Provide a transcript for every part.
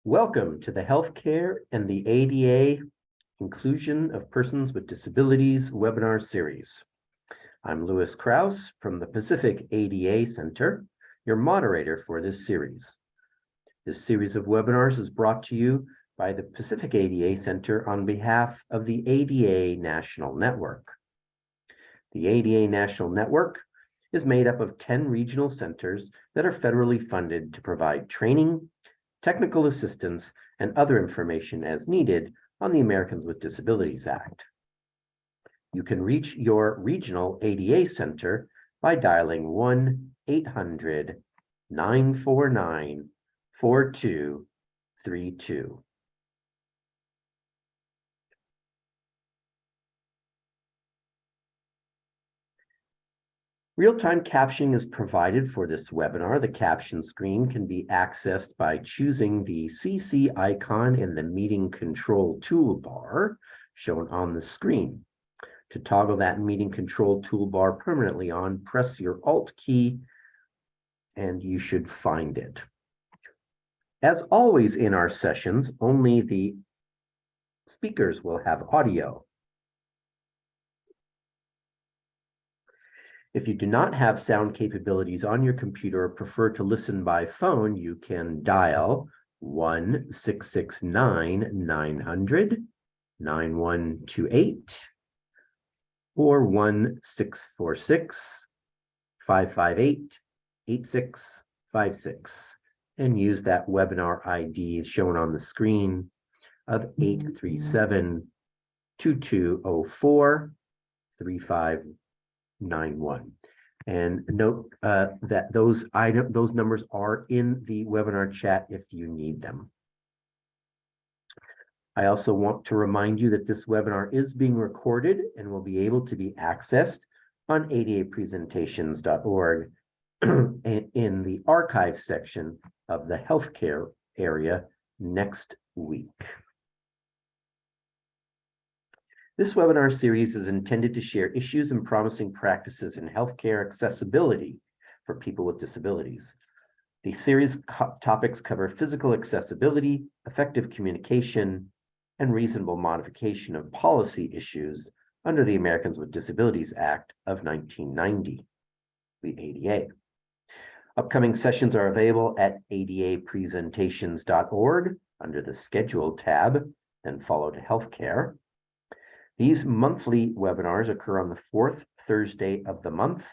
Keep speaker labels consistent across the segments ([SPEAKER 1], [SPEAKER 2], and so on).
[SPEAKER 1] Welcome to the Healthcare and the ADA Inclusion of Persons with Disabilities webinar series. I'm Louis Krause from the Pacific ADA Center, your moderator for this series. This series of webinars is brought to you by the Pacific ADA Center on behalf of the ADA National Network. The ADA National Network is made up of 10 regional centers that are federally funded to provide training, technical assistance, and other information as needed on the Americans with Disabilities Act. You can reach your regional ADA center by dialing 1-800-949-4232. Real-time captioning is provided for this webinar. The caption screen can be accessed by choosing the CC icon in the meeting control toolbar shown on the screen. To toggle that meeting control toolbar permanently on, press your Alt key and you should find it. As always in our sessions, only the speakers will have audio. If you do not have sound capabilities on your computer or prefer to listen by phone, you can dial 1-669-900-9128 or 1-646-558-8656 and use that webinar ID shown on the screen of 837-2204-3591. And note that those numbers are in the webinar chat if you need them. I also want to remind you that this webinar is being recorded and will be able to be accessed on adapresentations.org in the archive section of the healthcare area next week. This webinar series is intended to share issues and promising practices in healthcare accessibility for people with disabilities. The series topics cover physical accessibility, effective communication, and reasonable modification of policy issues under the Americans with Disabilities Act of 1990, the ADA. Upcoming sessions are available at adapresentations.org under the Schedule tab, then follow to Healthcare. These monthly webinars occur on the fourth Thursday of the month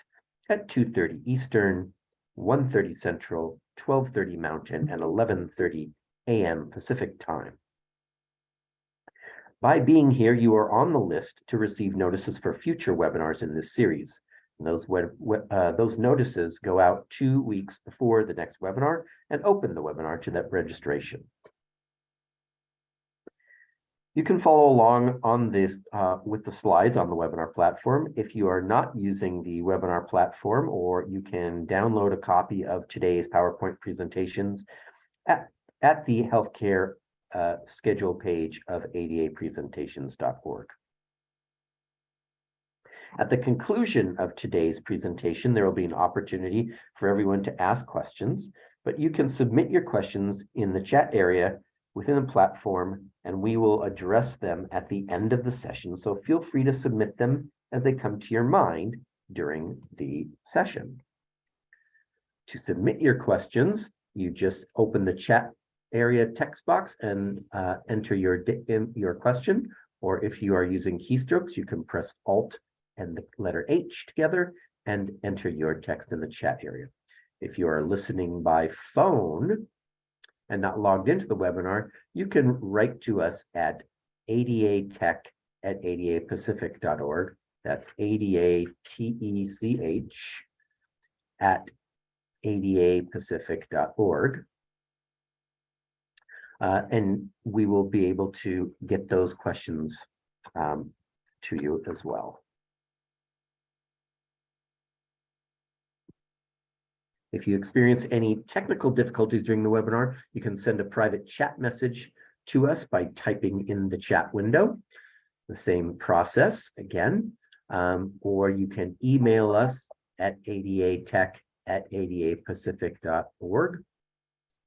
[SPEAKER 1] at 2:30 Eastern, 1:30 Central, 12:30 Mountain, and 11:30 a.m. Pacific time. By being here, you are on the list to receive notices for future webinars in this series. And those notices go out 2 weeks before the next webinar and open the webinar to that registration. You can follow along on this with the slides on the webinar platform. If you are not using the webinar platform, or you can download a copy of today's PowerPoint presentations at the healthcare schedule page of adapresentations.org. At the conclusion of today's presentation, there will be an opportunity for everyone to ask questions, but you can submit your questions in the chat area within the platform, and we will address them at the end of the session. So feel free to submit them as they come to your mind during the session. To submit your questions, you just open the chat area text box and enter your question, or if you are using keystrokes, you can press Alt and the letter H together and enter your text in the chat area. If you are listening by phone and not logged into the webinar, you can write to us at adatech@adapacific.org. That's ADATECH at adapacific.org. And we will be able to get those questions to you as well. If you experience any technical difficulties during the webinar, you can send a private chat message to us by typing in the chat window. The same process again, or you can email us at adatech@adapacific.org,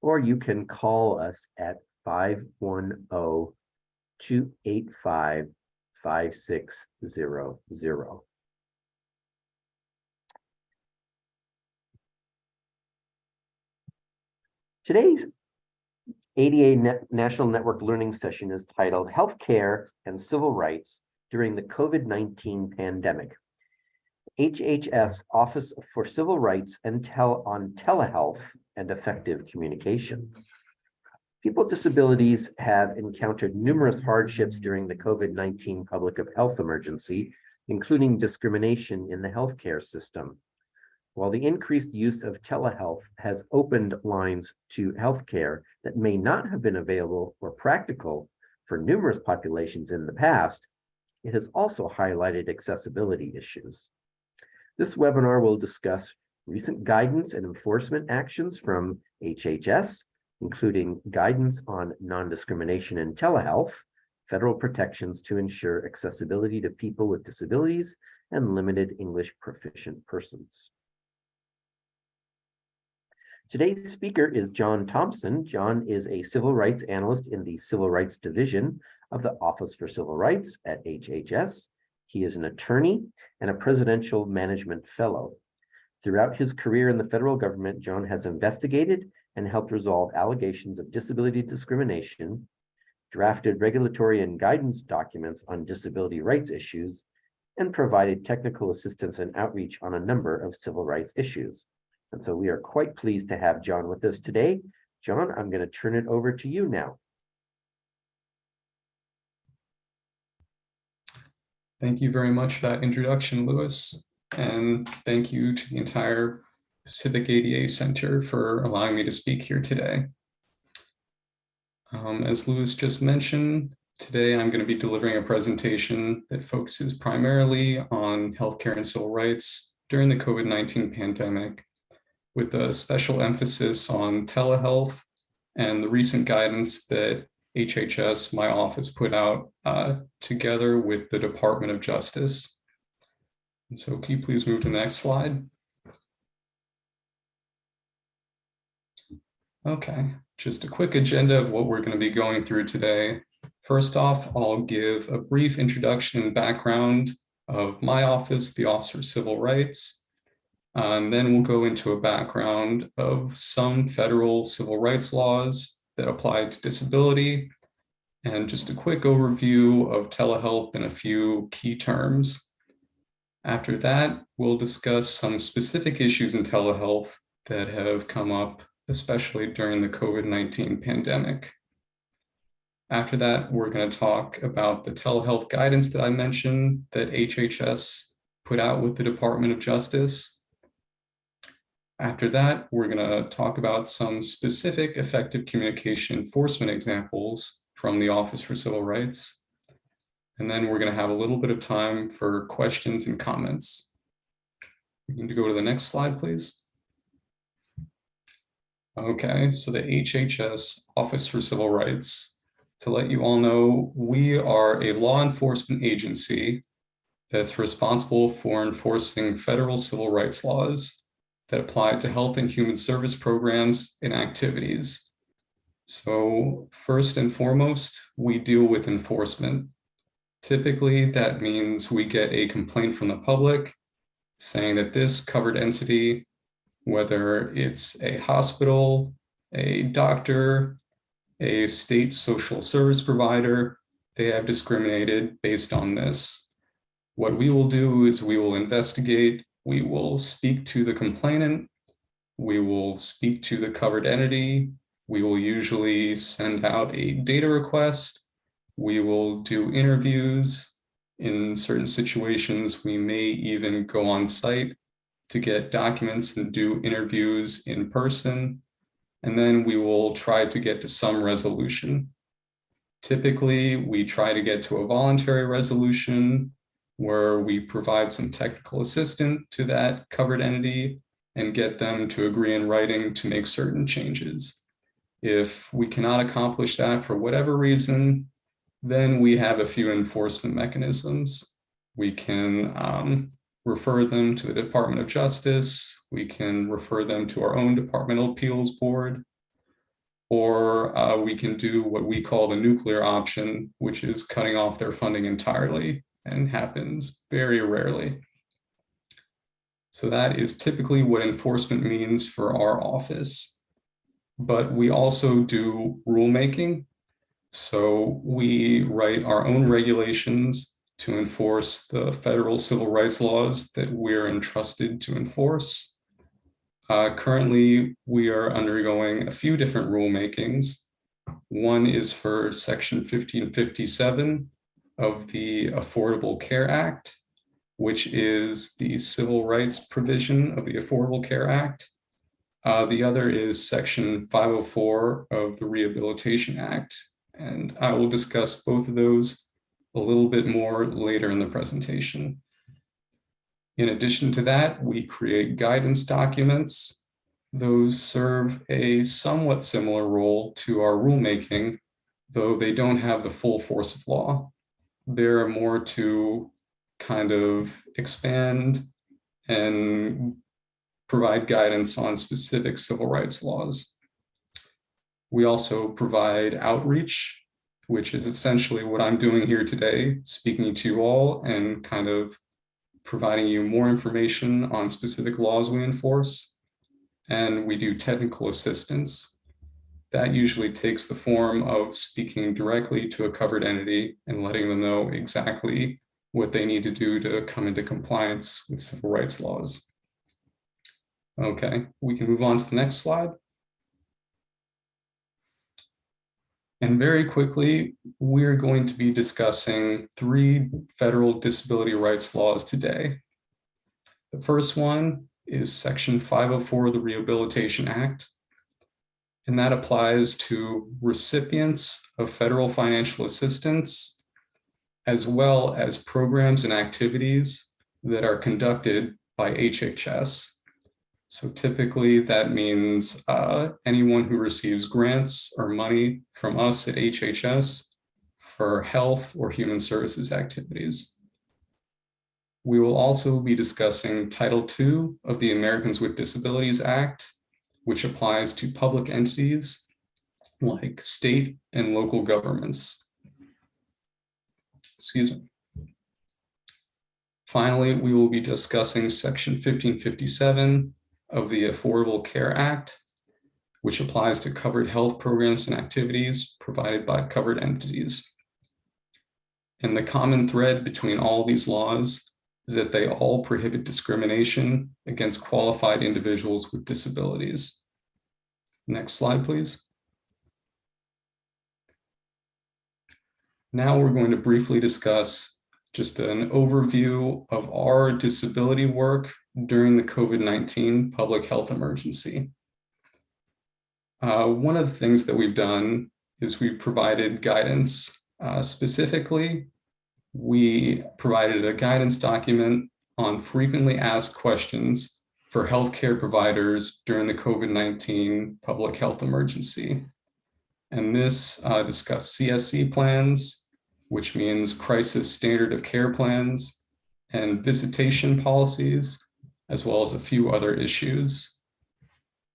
[SPEAKER 1] or you can call us at 510-285-5600. Today's ADA National Network Learning Session is titled Healthcare and Civil Rights During the COVID-19 Pandemic. HHS Office for Civil Rights and on Telehealth and Effective Communication. People with disabilities have encountered numerous hardships during the COVID-19 public health emergency, including discrimination in the healthcare system. While the increased use of telehealth has opened lines to healthcare that may not have been available or practical for numerous populations in the past, it has also highlighted accessibility issues. This webinar will discuss recent guidance and enforcement actions from HHS, including guidance on non-discrimination in telehealth, federal protections to ensure accessibility to people with disabilities, and limited English proficient persons. Today's speaker is John Thompson. John is a civil rights analyst in the Civil Rights Division of the Office for Civil Rights at HHS. He is an attorney and a presidential management fellow. Throughout his career in the federal government, John has investigated and helped resolve allegations of disability discrimination, drafted regulatory and guidance documents on disability rights issues, and provided technical assistance and outreach on a number of civil rights issues. And so we are quite pleased to have John with us today. John, I'm going to turn it over to you now.
[SPEAKER 2] Thank you very much for that introduction, Lewis. And thank you to the entire Pacific ADA Center for allowing me to speak here today. As Lewis just mentioned, today I'm going to be delivering a presentation that focuses primarily on healthcare and civil rights during the COVID-19 pandemic, with a special emphasis on telehealth and the recent guidance that HHS, my office, put out together with the Department of Justice. And so can you please move to the next slide? Okay, just a quick agenda of what we're going to be going through today. First off, I'll give a brief introduction and background of my office, the Office for Civil Rights. And then we'll go into a background of some federal civil rights laws that apply to disability, and just a quick overview of telehealth and a few key terms. After that, we'll discuss some specific issues in telehealth that have come up, especially during the COVID-19 pandemic. After that, we're going to talk about the telehealth guidance that I mentioned that HHS put out with the Department of Justice. After that, we're going to talk about some specific effective communication enforcement examples from the Office for Civil Rights. And then we're going to have a little bit of time for questions and comments. We can go to the next slide, please. Okay, so the HHS Office for Civil Rights. To let you all know, we are a law enforcement agency that's responsible for enforcing federal civil rights laws that apply to health and human service programs and activities. So first and foremost, we deal with enforcement. Typically, that means we get a complaint from the public saying that this covered entity, whether it's a hospital, a doctor, a state social service provider, they have discriminated based on this. What we will do is we will investigate. We will speak to the complainant, we will speak to the covered entity, we will usually send out a data request, we will do interviews. In certain situations, we may even go on site to get documents and do interviews in person, and then we will try to get to some resolution. Typically, we try to get to a voluntary resolution where we provide some technical assistance to that covered entity and get them to agree in writing to make certain changes. If we cannot accomplish that for whatever reason, then we have a few enforcement mechanisms. We can refer them to the Department of Justice. We can refer them to our own departmental appeals board, or we can do what we call the nuclear option, which is cutting off their funding entirely, and happens very rarely. So that is typically what enforcement means for our office. But we also do rulemaking. So we write our own regulations to enforce the federal civil rights laws that we're entrusted to enforce. Currently, we are undergoing a few different rulemakings. One is for Section 1557 of the Affordable Care Act, which is the civil rights provision of the Affordable Care Act. The other is Section 504 of the Rehabilitation Act, and I will discuss both of those a little bit more later in the presentation. In addition to that, we create guidance documents. Those serve a somewhat similar role to our rulemaking, though they don't have the full force of law. They're more to kind of expand and provide guidance on specific civil rights laws. We also provide outreach, which is essentially what I'm doing here today, speaking to you all and kind of providing you more information on specific laws we enforce. And we do technical assistance. That usually takes the form of speaking directly to a covered entity and letting them know exactly what they need to do to come into compliance with civil rights laws. Okay, we can move on to the next slide. And very quickly, we're going to be discussing 3 federal disability rights laws today. The first one is Section 504 of the Rehabilitation Act, and that applies to recipients of federal financial assistance, as well as programs and activities that are conducted by HHS. So typically that means anyone who receives grants or money from us at HHS for health or human services activities. We will also be discussing Title II of the Americans with Disabilities Act, which applies to public entities like state and local governments. Excuse me. Finally, we will be discussing Section 1557 of the Affordable Care Act, which applies to covered health programs and activities provided by covered entities. And the common thread between all these laws is that they all prohibit discrimination against qualified individuals with disabilities. Next slide, please. Now we're going to briefly discuss just an overview of our disability work during the COVID-19 public health emergency. One of the things that we've done is we've provided guidance. Specifically, we provided a guidance document on frequently asked questions for healthcare providers during the COVID-19 public health emergency. And this discussed CSC plans, which means crisis standard of care plans, and visitation policies, as well as a few other issues.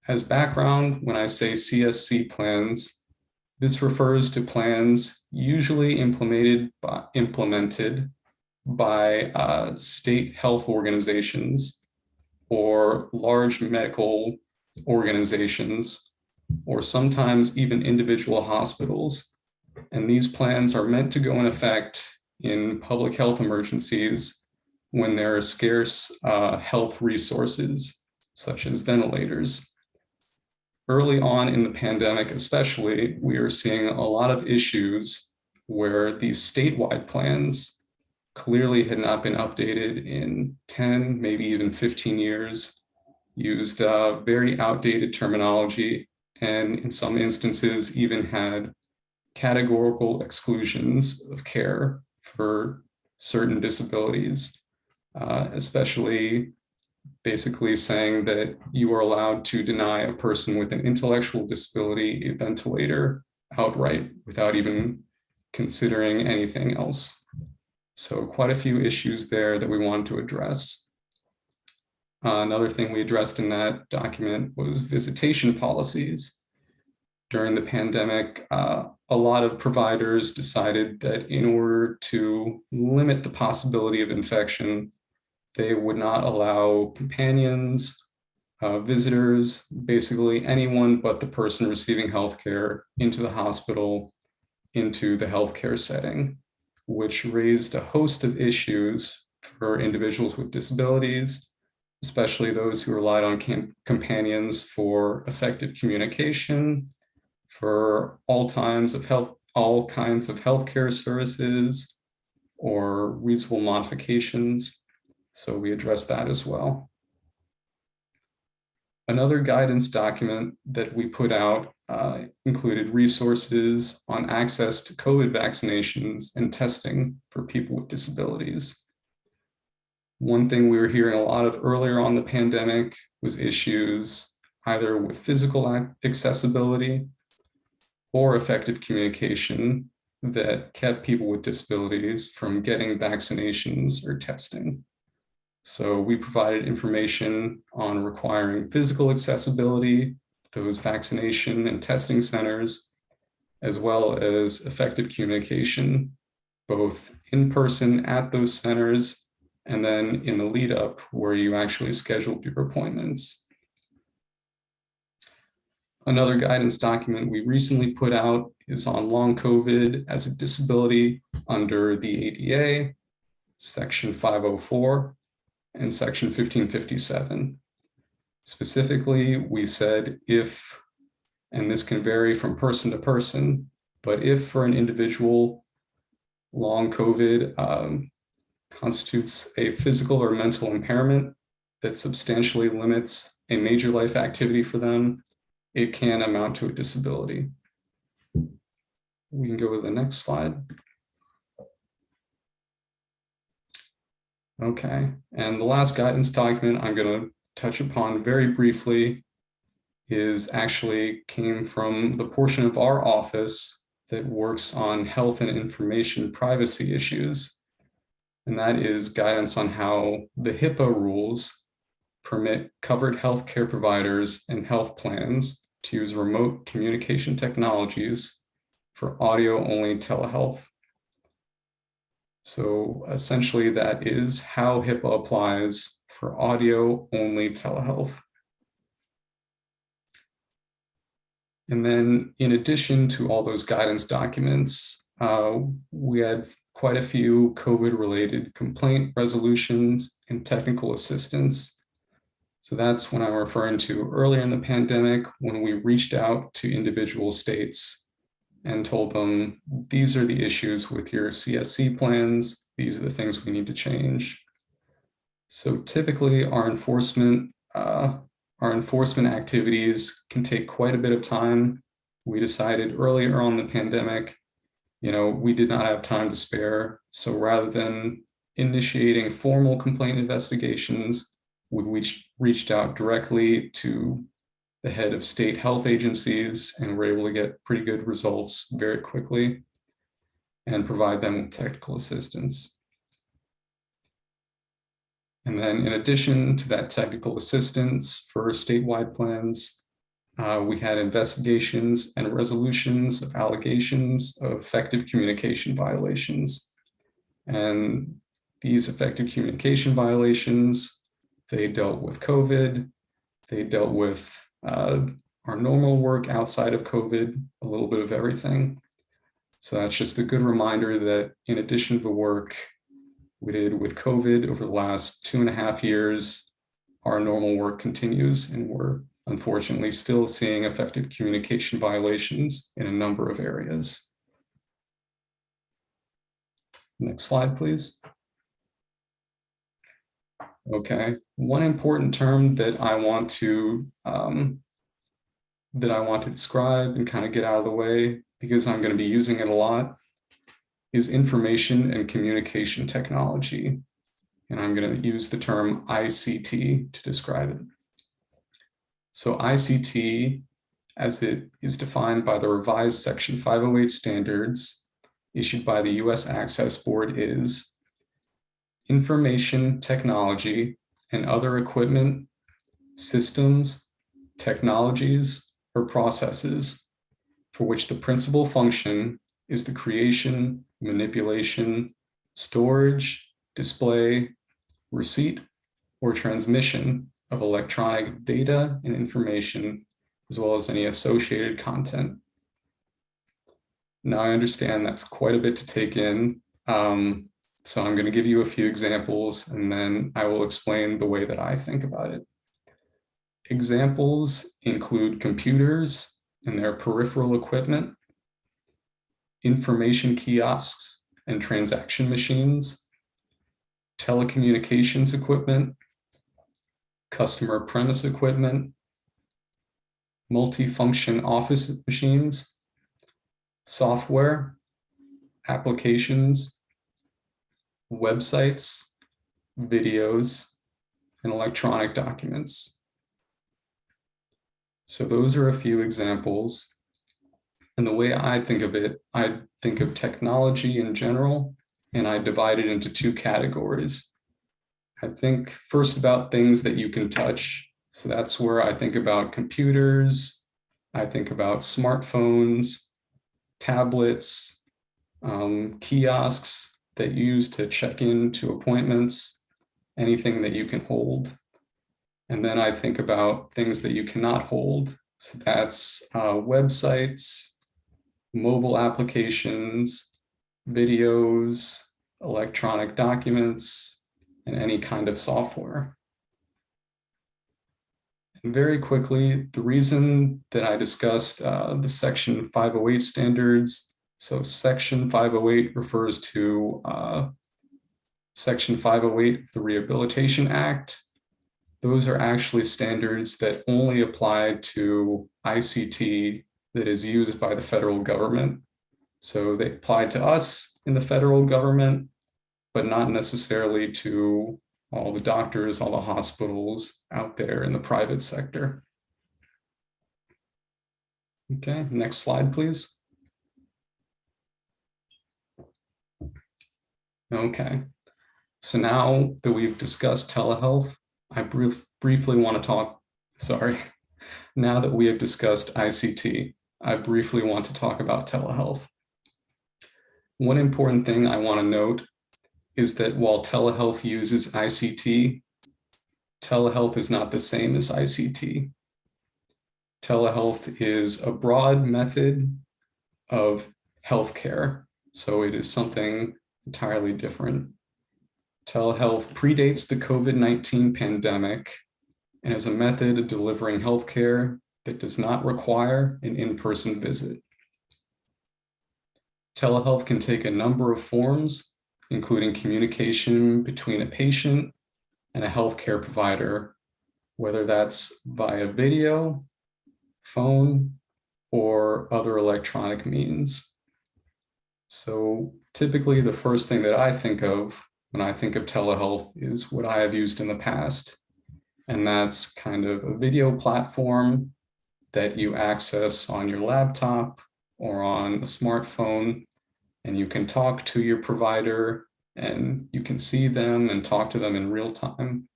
[SPEAKER 2] As background, when I say CSC plans, this refers to plans usually implemented by state health organizations or large medical organizations, or sometimes even individual hospitals. And these plans are meant to go in effect in public health emergencies when there are scarce health resources, such as ventilators. Early on in the pandemic, especially, we are seeing a lot of issues where these statewide plans clearly had not been updated in 10, maybe even 15 years, used very outdated terminology, and in some instances even had categorical exclusions of care for certain disabilities, especially basically saying that you are allowed to deny a person with an intellectual disability a ventilator outright without even considering anything else. So quite a few issues there that we wanted to address. Another thing we addressed in that document was visitation policies. during the pandemic, a lot of providers decided that in order to limit the possibility of infection, they would not allow companions, visitors, basically anyone but the person receiving healthcare into the hospital, into the healthcare setting, which raised a host of issues for individuals with disabilities, especially those who relied on companions for effective communication, for all kinds of healthcare services or reasonable modifications. So we addressed that as well. Another guidance document that we put out included resources on access to COVID vaccinations and testing for people with disabilities. One thing we were hearing a lot of earlier on the pandemic was issues either with physical accessibility or effective communication that kept people with disabilities from getting vaccinations or testing. So we provided information on requiring physical accessibility, those vaccination and testing centers, as well as effective communication, both in person at those centers and then in the lead up where you actually scheduled your appointments. Another guidance document we recently put out is on long COVID as a disability under the ADA, Section 504 and Section 1557. Specifically, we said if, and this can vary from person to person, but if for an individual, long COVID constitutes a physical or mental impairment that substantially limits a major life activity for them, it can amount to a disability. We can go to the next slide. Okay, and the last guidance document I'm going to touch upon very briefly came from the portion of our office that works on health and information privacy issues. And that is guidance on how the HIPAA rules permit covered healthcare providers and health plans to use remote communication technologies for audio-only telehealth. So essentially that is how HIPAA applies for audio-only telehealth. And then in addition to all those guidance documents, we had quite a few COVID-related complaint resolutions and technical assistance. So that's when I'm referring to earlier in the pandemic when we reached out to individual states and told them, these are the issues with your CSC plans. These are the things we need to change. So typically our enforcement activities can take quite a bit of time. We decided earlier on in the pandemic, we did not have time to spare. So rather than initiating formal complaint investigations, we reached out directly to the head of state health agencies and were able to get pretty good results very quickly and provide them with technical assistance. And then in addition to that technical assistance for statewide plans, we had investigations and resolutions of allegations of effective communication violations. And these effective communication violations, they dealt with COVID, they dealt with our normal work outside of COVID, a little bit of everything. So that's just a good reminder that in addition to the work we did with COVID over the last 2.5 years, our normal work continues, and we're unfortunately still seeing effective communication violations in a number of areas. Next slide, please. Okay, one important term that I want to describe and kind of get out of the way, because I'm going to be using it a lot, is information and communication technology. And I'm going to use the term ICT to describe it. So ICT, as it is defined by the revised Section 508 standards issued by the U.S. Access Board, is information technology and other equipment, systems, technologies, or processes for which the principal function is the creation, manipulation, storage, display, receipt, or transmission of electronic data and information, as well as any associated content. Now, I understand that's quite a bit to take in, so I'm going to give you a few examples, and then I will explain the way that I think about it. Examples include computers and their peripheral equipment, information kiosks and transaction machines, telecommunications equipment, customer premise equipment, multifunction office machines, software, applications, websites, videos, and electronic documents. So those are a few examples. And the way I think of it, I think of technology in general, and I divide it into two categories. I think first about things that you can touch. So that's where I think about computers, I think about smartphones, tablets, kiosks that you use to check into appointments, anything that you can hold. And then I think about things that you cannot hold. So that's websites, mobile applications, videos, electronic documents, and any kind of software. And very quickly, the reason that I discussed the Section 508 standards, so Section 508 refers to Section 508 of the Rehabilitation Act. Those are actually standards that only apply to ICT that is used by the federal government. So they apply to us in the federal government, but not necessarily to all the doctors, all the hospitals out there in the private sector. Okay, next slide, please. Okay, so now that we've discussed telehealth, I briefly want to talk, now that we have discussed ICT, I briefly want to talk about telehealth. One important thing I want to note is that while telehealth uses ICT, telehealth is not the same as ICT. Telehealth is a broad method of healthcare, so it is something entirely different. Telehealth predates the COVID-19 pandemic and is a method of delivering healthcare that does not require an in-person visit. Telehealth can take a number of forms, including communication between a patient and a healthcare provider, whether that's via video, phone, or other electronic means. So typically the first thing that I think of when I think of telehealth is what I have used in the past. And that's kind of a video platform that you access on your laptop or on a smartphone, and you can talk to your provider and you can see them and talk to them in real time.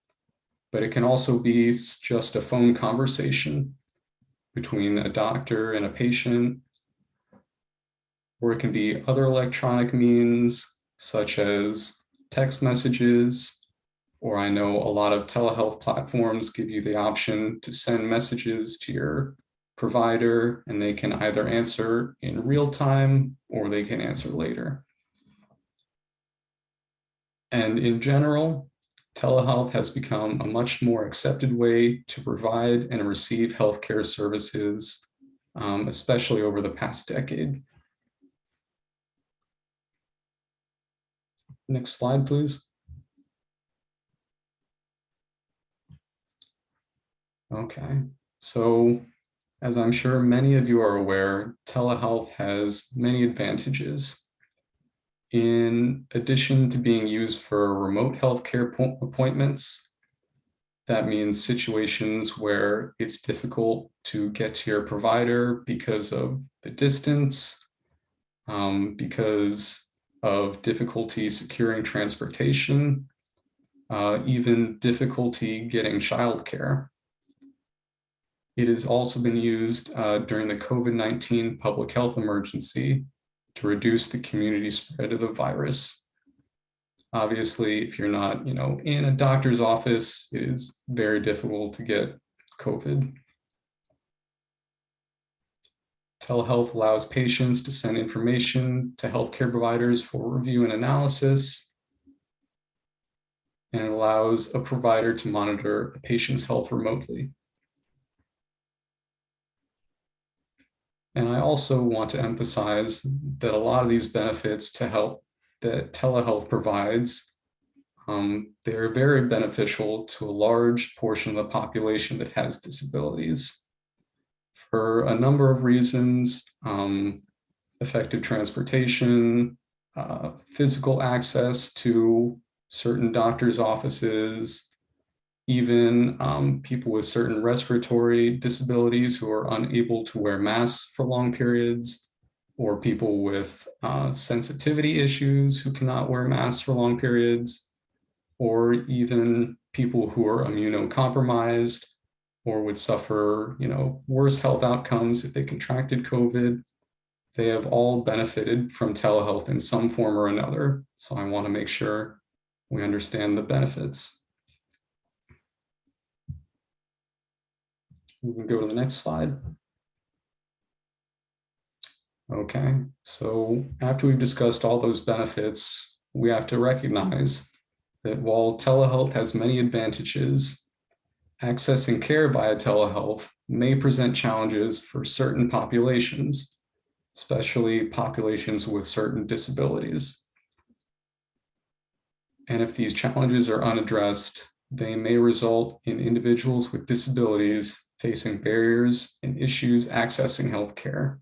[SPEAKER 2] But it can also be just a phone conversation between a doctor and a patient, or it can be other electronic means such as text messages, or I know a lot of telehealth platforms give you the option to send messages to your provider and they can either answer in real time or they can answer later. And in general, telehealth has become a much more accepted way to provide and receive healthcare services, especially over the past decade. Next slide, please. Okay, so as I'm sure many of you are aware, telehealth has many advantages. In addition to being used for remote healthcare appointments, that means situations where it's difficult to get to your provider because of the distance, because of difficulty securing transportation, even difficulty getting childcare. It has also been used during the COVID-19 public health emergency to reduce the community spread of the virus. Obviously, if you're not, in a doctor's office, it is very difficult to get COVID. Telehealth allows patients to send information to healthcare providers for review and analysis. And it allows a provider to monitor a patient's health remotely. And I also want to emphasize that a lot of these benefits that telehealth provides, they're very beneficial to a large portion of the population that has disabilities. For a number of reasons, effective transportation, physical access to certain doctors' offices, even people with certain respiratory disabilities who are unable to wear masks for long periods, or people with sensitivity issues who cannot wear masks for long periods, or even people who are immunocompromised or would suffer, worse health outcomes if they contracted COVID. They have all benefited from telehealth in some form or another. So I want to make sure we understand the benefits. We can go to the next slide. Okay, so after we've discussed all those benefits, we have to recognize that while telehealth has many advantages, accessing care via telehealth may present challenges for certain populations, especially populations with certain disabilities. And if these challenges are unaddressed, they may result in individuals with disabilities facing barriers and issues accessing healthcare.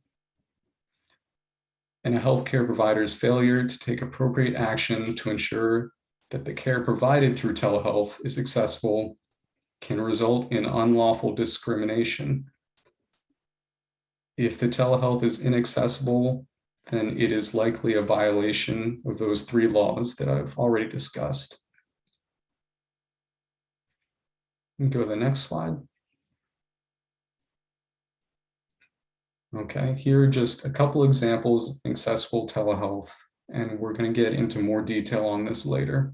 [SPEAKER 2] And a healthcare provider's failure to take appropriate action to ensure that the care provided through telehealth is accessible can result in unlawful discrimination. If the telehealth is inaccessible, then it is likely a violation of those three laws that I've already discussed. And go to the next slide. Okay, here are just a couple examples of accessible telehealth, and we're going to get into more detail on this later.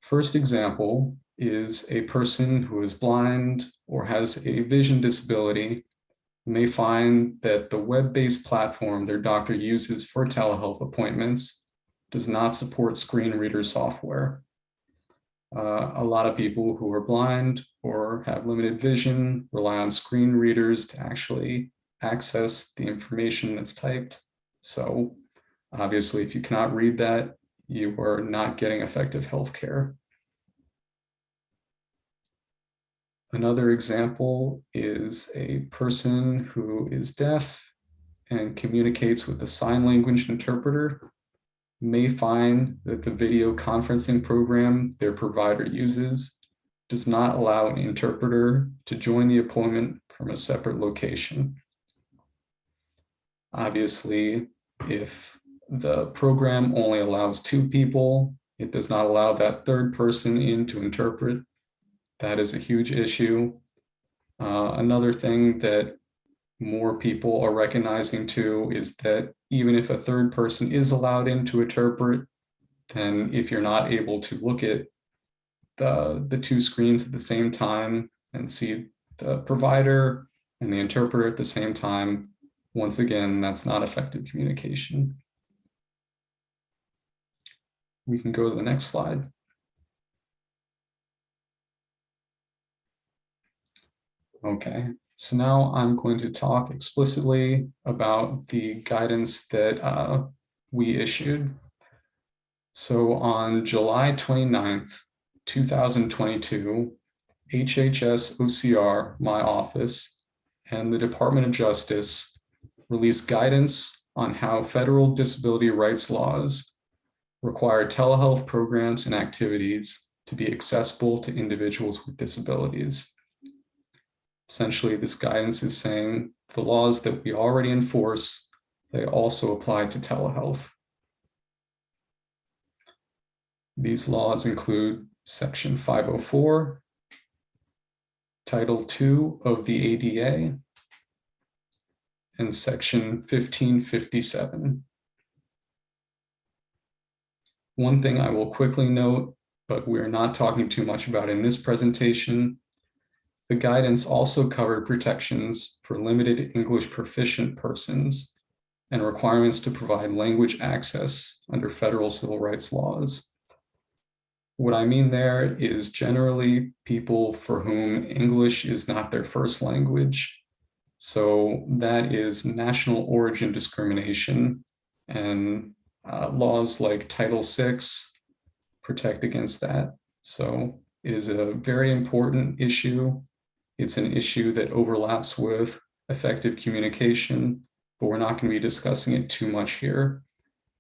[SPEAKER 2] First example is a person who is blind or has a vision disability may find that the web-based platform their doctor uses for telehealth appointments does not support screen reader software. A lot of people who are blind or have limited vision rely on screen readers to actually access the information that's typed. So obviously, if you cannot read that, you are not getting effective healthcare. Another example is a person who is deaf and communicates with a sign language interpreter may find that the video conferencing program their provider uses does not allow an interpreter to join the appointment from a separate location. Obviously, if the program only allows 2 people, it does not allow that third person in to interpret. That is a huge issue. Another thing that more people are recognizing too is that even if a third person is allowed in to interpret, then if you're not able to look at the 2 screens at the same time and see the provider and the interpreter at the same time, once again, that's not effective communication. We can go to the next slide. Okay, so now I'm going to talk explicitly about the guidance that we issued. So on July 29th, 2022, HHS OCR, my office, and the Department of Justice released guidance on how federal disability rights laws require telehealth programs and activities to be accessible to individuals with disabilities. Essentially, this guidance is saying the laws that we already enforce, they also apply to telehealth. These laws include Section 504, Title II of the ADA, and Section 1557. One thing I will quickly note, but we're not talking too much about in this presentation, the guidance also covered protections for limited English proficient persons and requirements to provide language access under federal civil rights laws. What I mean there is generally people for whom English is not their first language. So that is national origin discrimination, and laws like Title VI protect against that. So it is a very important issue. It's an issue that overlaps with effective communication, but we're not going to be discussing it too much here.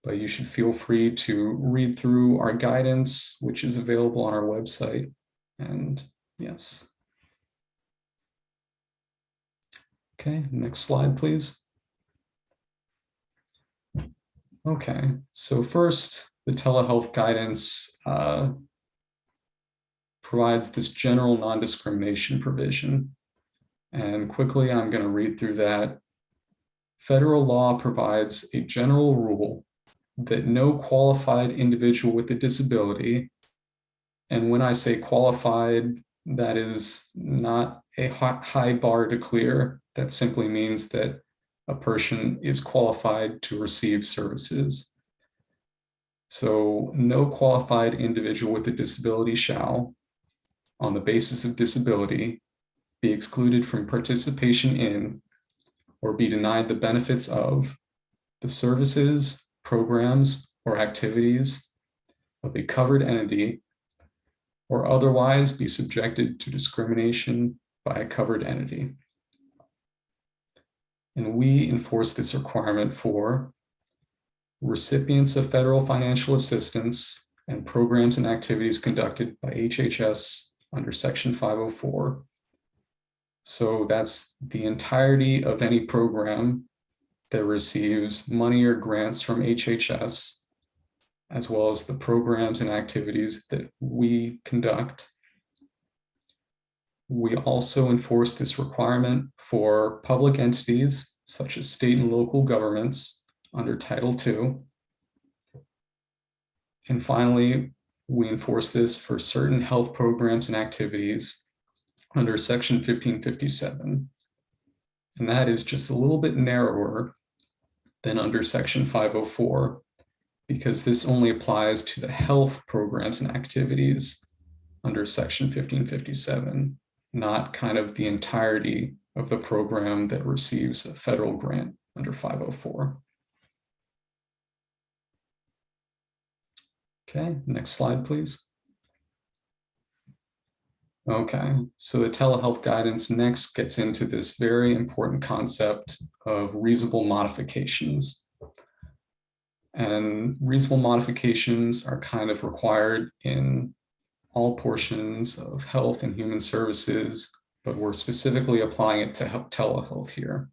[SPEAKER 2] But you should feel free to read through our guidance, which is available on our website. And yes. Okay, next slide, please. Okay, so first, the telehealth guidance provides this general non-discrimination provision. And quickly, I'm going to read through that. Federal law provides a general rule that no qualified individual with a disability, and when I say qualified, that is not a high bar to clear. That simply means that a person is qualified to receive services. So no qualified individual with a disability shall, on the basis of disability, be excluded from participation in or be denied the benefits of the services, programs, or activities of a covered entity, or otherwise be subjected to discrimination by a covered entity. And we enforce this requirement for recipients of federal financial assistance and programs and activities conducted by HHS under Section 504. So that's the entirety of any program that receives money or grants from HHS, as well as the programs and activities that we conduct. We also enforce this requirement for public entities, such as state and local governments, under Title II. And finally, we enforce this for certain health programs and activities under Section 1557. And that is just a little bit narrower than under Section 504, because this only applies to the health programs and activities under Section 1557, not kind of the entirety of the program that receives a federal grant under 504. Okay, next slide, please. Okay, so the telehealth guidance next gets into this very important concept of reasonable modifications. And reasonable modifications are kind of required in all portions of health and human services, but we're specifically applying it to telehealth here.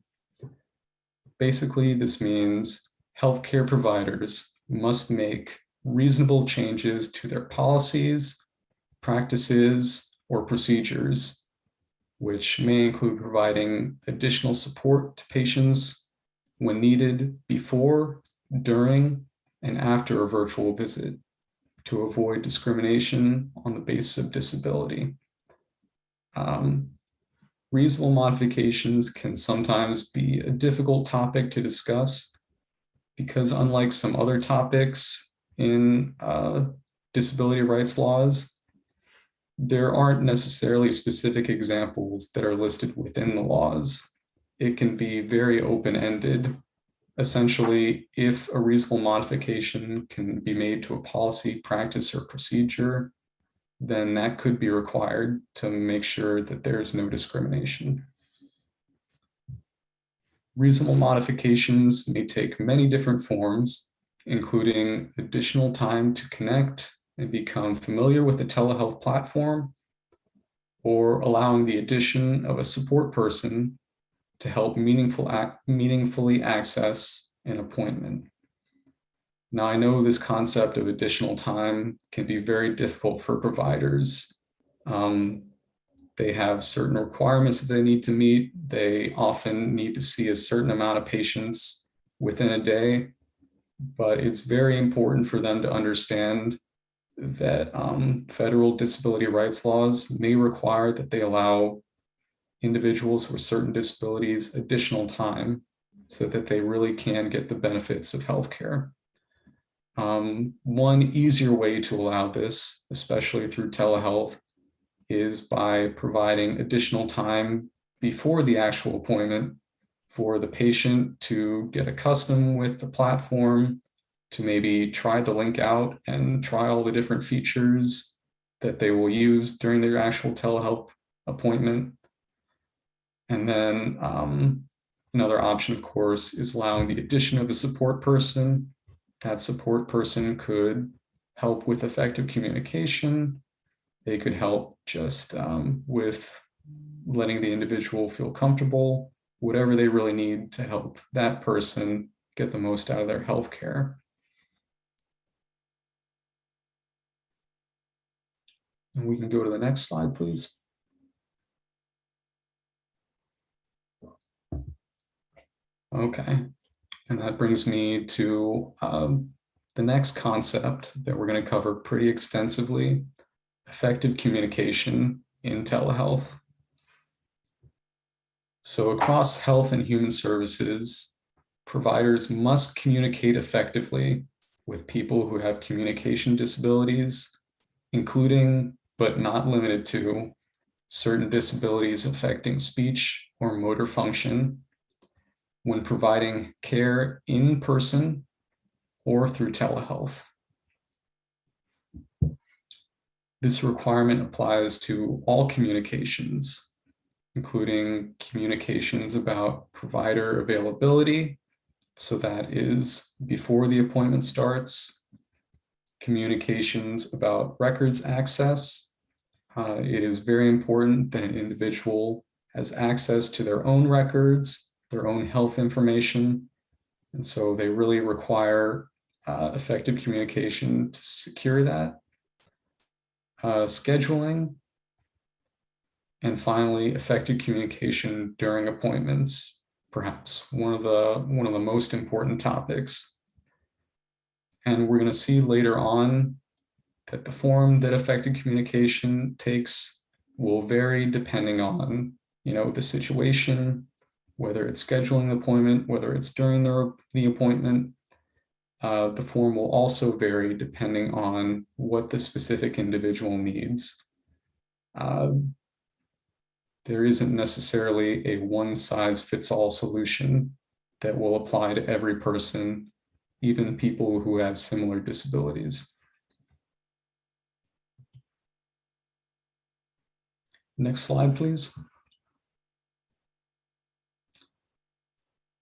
[SPEAKER 2] Basically, this means healthcare providers must make reasonable changes to their policies, practices, or procedures, which may include providing additional support to patients when needed before, during, and after a virtual visit to avoid discrimination on the basis of disability. Reasonable modifications can sometimes be a difficult topic to discuss because, unlike some other topics in disability rights laws, there aren't necessarily specific examples that are listed within the laws. It can be very open-ended. Essentially, if a reasonable modification can be made to a policy, practice, or procedure, then that could be required to make sure that there's no discrimination. Reasonable modifications may take many different forms, including additional time to connect and become familiar with the telehealth platform, or allowing the addition of a support person to help meaningfully access an appointment. Now, I know this concept of additional time can be very difficult for providers. They have certain requirements that they need to meet. They often need to see a certain amount of patients within a day, but it's very important for them to understand that federal disability rights laws may require that they allow individuals with certain disabilities additional time so that they really can get the benefits of healthcare. One easier way to allow this, especially through telehealth, is by providing additional time before the actual appointment for the patient to get accustomed with the platform, to maybe try the link out and try all the different features that they will use during their actual telehealth appointment. And then another option, of course, is allowing the addition of a support person. That support person could help with effective communication. They could help just with letting the individual feel comfortable, whatever they really need to help that person get the most out of their healthcare. And we can go to the next slide, please. Okay, and that brings me to the next concept that we're going to cover pretty extensively: effective communication in telehealth. So across health and human services, providers must communicate effectively with people who have communication disabilities, including but not limited to certain disabilities affecting speech or motor function, when providing care in person or through telehealth. This requirement applies to all communications, including communications about provider availability, so that is before the appointment starts, communications about records access. It is very important that an individual has access to their own records, their own health information, and so they really require effective communication to secure that. Scheduling, and finally, effective communication during appointments, perhaps one of the most important topics. And we're going to see later on that the form that effective communication takes will vary depending on, the situation, whether it's scheduling an appointment, whether it's during the appointment. The form will also vary depending on what the specific individual needs. There isn't necessarily a one-size-fits-all solution that will apply to every person, even people who have similar disabilities. Next slide, please.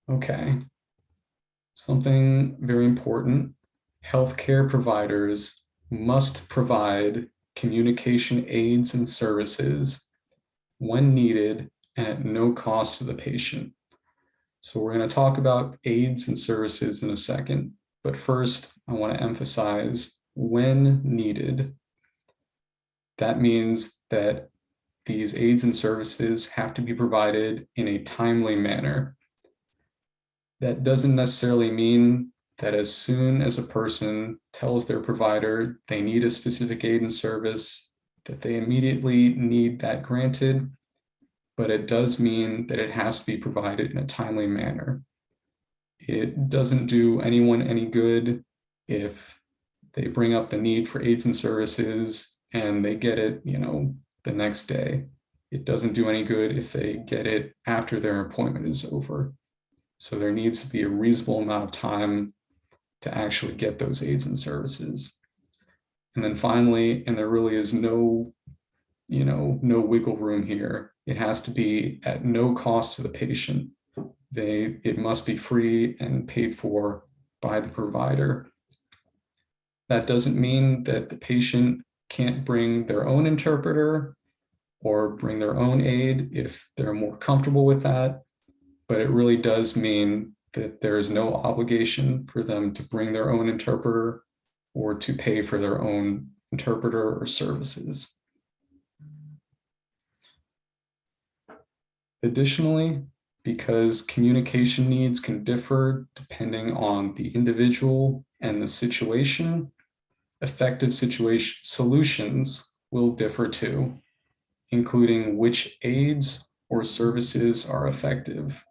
[SPEAKER 2] Okay. Something very important: healthcare providers must provide communication aids and services when needed and at no cost to the patient. So we're going to talk about aids and services in a second, but first I want to emphasize when needed. That means that these aids and services have to be provided in a timely manner. That doesn't necessarily mean that as soon as a person tells their provider they need a specific aid and service, that they immediately need that granted, but it does mean that it has to be provided in a timely manner. It doesn't do anyone any good if they bring up the need for aids and services and they get it, the next day. It doesn't do any good if they get it after their appointment is over. So there needs to be a reasonable amount of time to actually get those aids and services. And then finally, and there really is no wiggle room here, it has to be at no cost to the patient. It must be free and paid for by the provider. That doesn't mean that the patient can't bring their own interpreter or bring their own aid if they're more comfortable with that, but it really does mean that there is no obligation for them to bring their own interpreter or to pay for their own interpreter or services. Additionally, because communication needs can differ depending on the individual and the situation, effective situation solutions will differ too, including which aids or services are effective.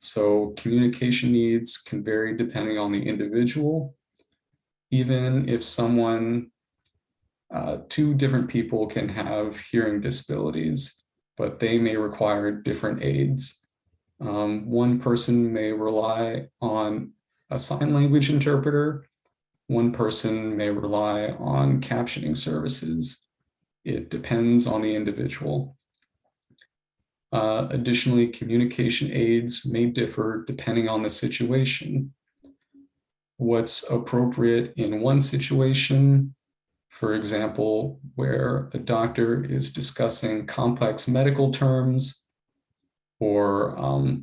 [SPEAKER 2] So communication needs can vary depending on the individual. Even if two different people can have hearing disabilities, but they may require different aids. One person may rely on a sign language interpreter. One person may rely on captioning services. It depends on the individual. Additionally, communication aids may differ depending on the situation. What's appropriate in one situation, for example, where a doctor is discussing complex medical terms or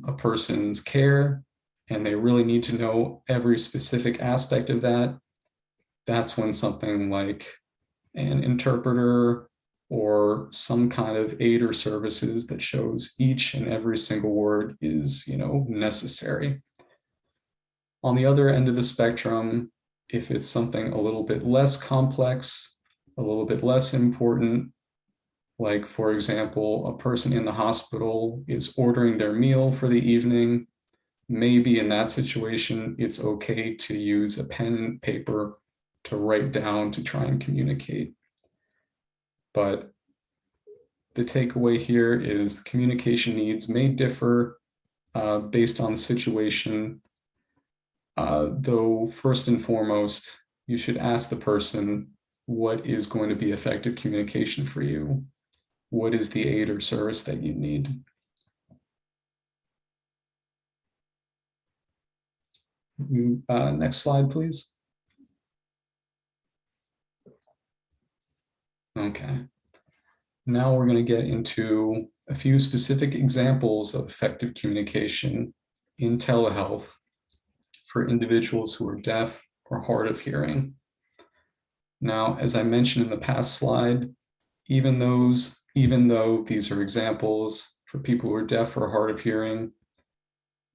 [SPEAKER 2] a person's care, and they really need to know every specific aspect of that, that's when something like an interpreter or some kind of aid or services that shows each and every single word is, necessary. On the other end of the spectrum, if it's something a little bit less complex, a little bit less important, like, for example, a person in the hospital is ordering their meal for the evening, maybe in that situation, it's okay to use a pen and paper to write down to try and communicate. But the takeaway here is communication needs may differ based on the situation, though first and foremost, you should ask the person what is going to be effective communication for you. What is the aid or service that you need? Next slide, please. Okay. Now we're going to get into a few specific examples of effective communication in telehealth for individuals who are deaf or hard of hearing. Now, as I mentioned in the past slide, even though these are examples for people who are deaf or hard of hearing,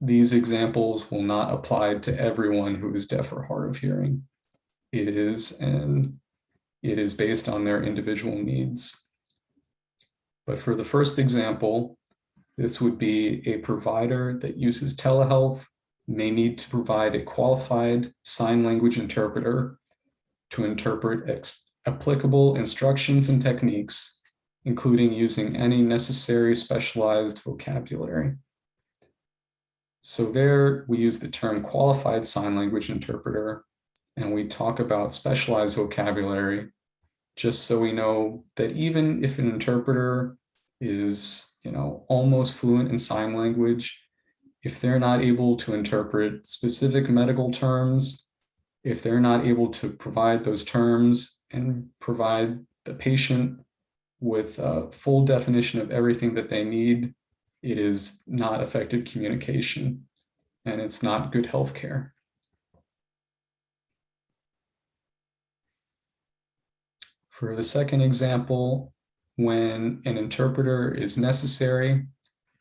[SPEAKER 2] these examples will not apply to everyone who is deaf or hard of hearing. It is based on their individual needs. But for the first example, this would be a provider that uses telehealth may need to provide a qualified sign language interpreter to interpret applicable instructions and techniques, including using any necessary specialized vocabulary. So there we use the term qualified sign language interpreter, and we talk about specialized vocabulary, just so we know that even if an interpreter is, almost fluent in sign language, if they're not able to interpret specific medical terms, if they're not able to provide those terms and provide the patient with a full definition of everything that they need, it is not effective communication, and it's not good healthcare. For the second example, when an interpreter is necessary,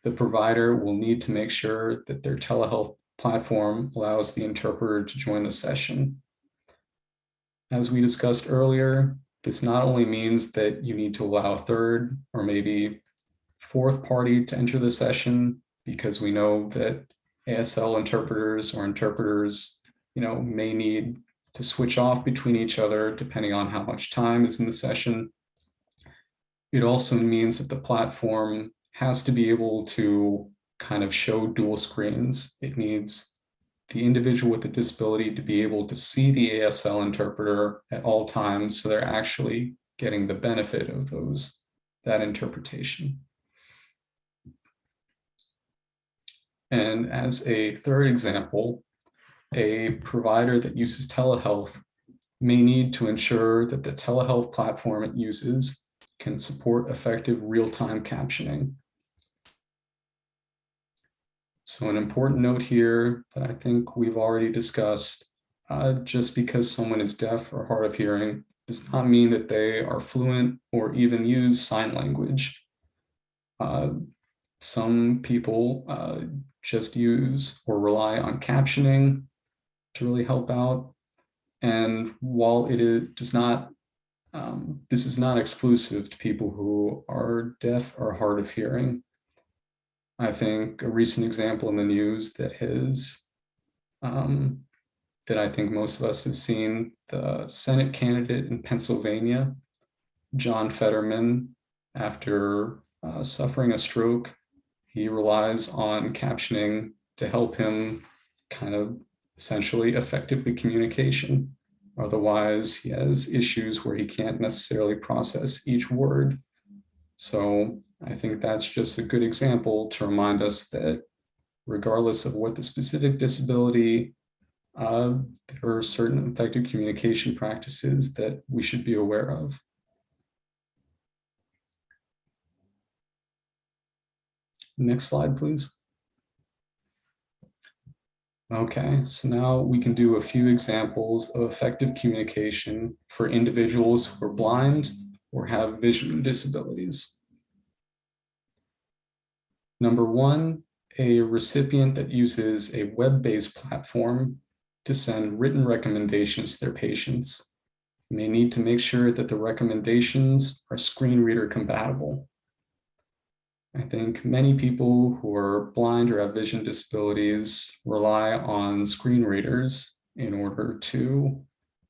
[SPEAKER 2] the provider will need to make sure that their telehealth platform allows the interpreter to join the session. As we discussed earlier, this not only means that you need to allow a third or maybe fourth party to enter the session, because we know that ASL interpreters or interpreters, may need to switch off between each other depending on how much time is in the session. It also means that the platform has to be able to kind of show dual screens. It needs the individual with the disability to be able to see the ASL interpreter at all times, so they're actually getting the benefit of that interpretation. And as a third example, a provider that uses telehealth may need to ensure that the telehealth platform it uses can support effective real-time captioning. So an important note here that I think we've already discussed, just because someone is deaf or hard of hearing does not mean that they are fluent or even use sign language. Some people just use or rely on captioning to really help out. And while does not, this is not exclusive to people who are deaf or hard of hearing. I think a recent example in the news that that I think most of us have seen, the Senate candidate in Pennsylvania, John Fetterman, after suffering a stroke, he relies on captioning to help him kind of essentially effectively communication. Otherwise, he has issues where he can't necessarily process each word. So I think that's just a good example to remind us that regardless of what the specific disability, there are certain effective communication practices that we should be aware of. Next slide, please. Okay, so now we can do a few examples of effective communication for individuals who are blind or have vision disabilities. Number one, a recipient that uses a web-based platform to send written recommendations to their patients may need to make sure that the recommendations are screen reader compatible. I think many people who are blind or have vision disabilities rely on screen readers in order to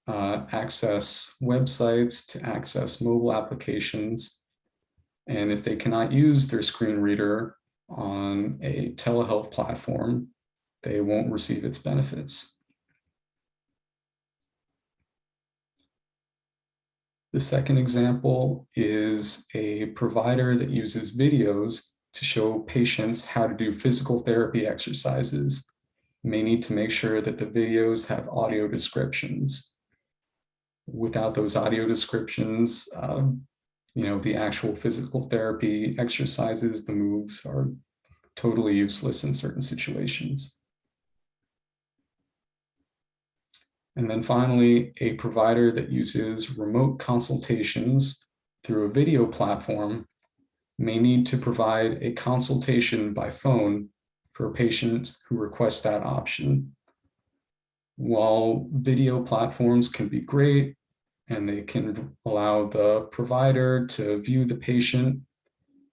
[SPEAKER 2] access websites, to access mobile applications. And if they cannot use their screen reader on a telehealth platform, they won't receive its benefits. The second example is a provider that uses videos to show patients how to do physical therapy exercises. You may need to make sure that the videos have audio descriptions. Without those audio descriptions, the actual physical therapy exercises, the moves are totally useless in certain situations. And then finally, a provider that uses remote consultations through a video platform may need to provide a consultation by phone for patients who request that option. While video platforms can be great and they can allow the provider to view the patient,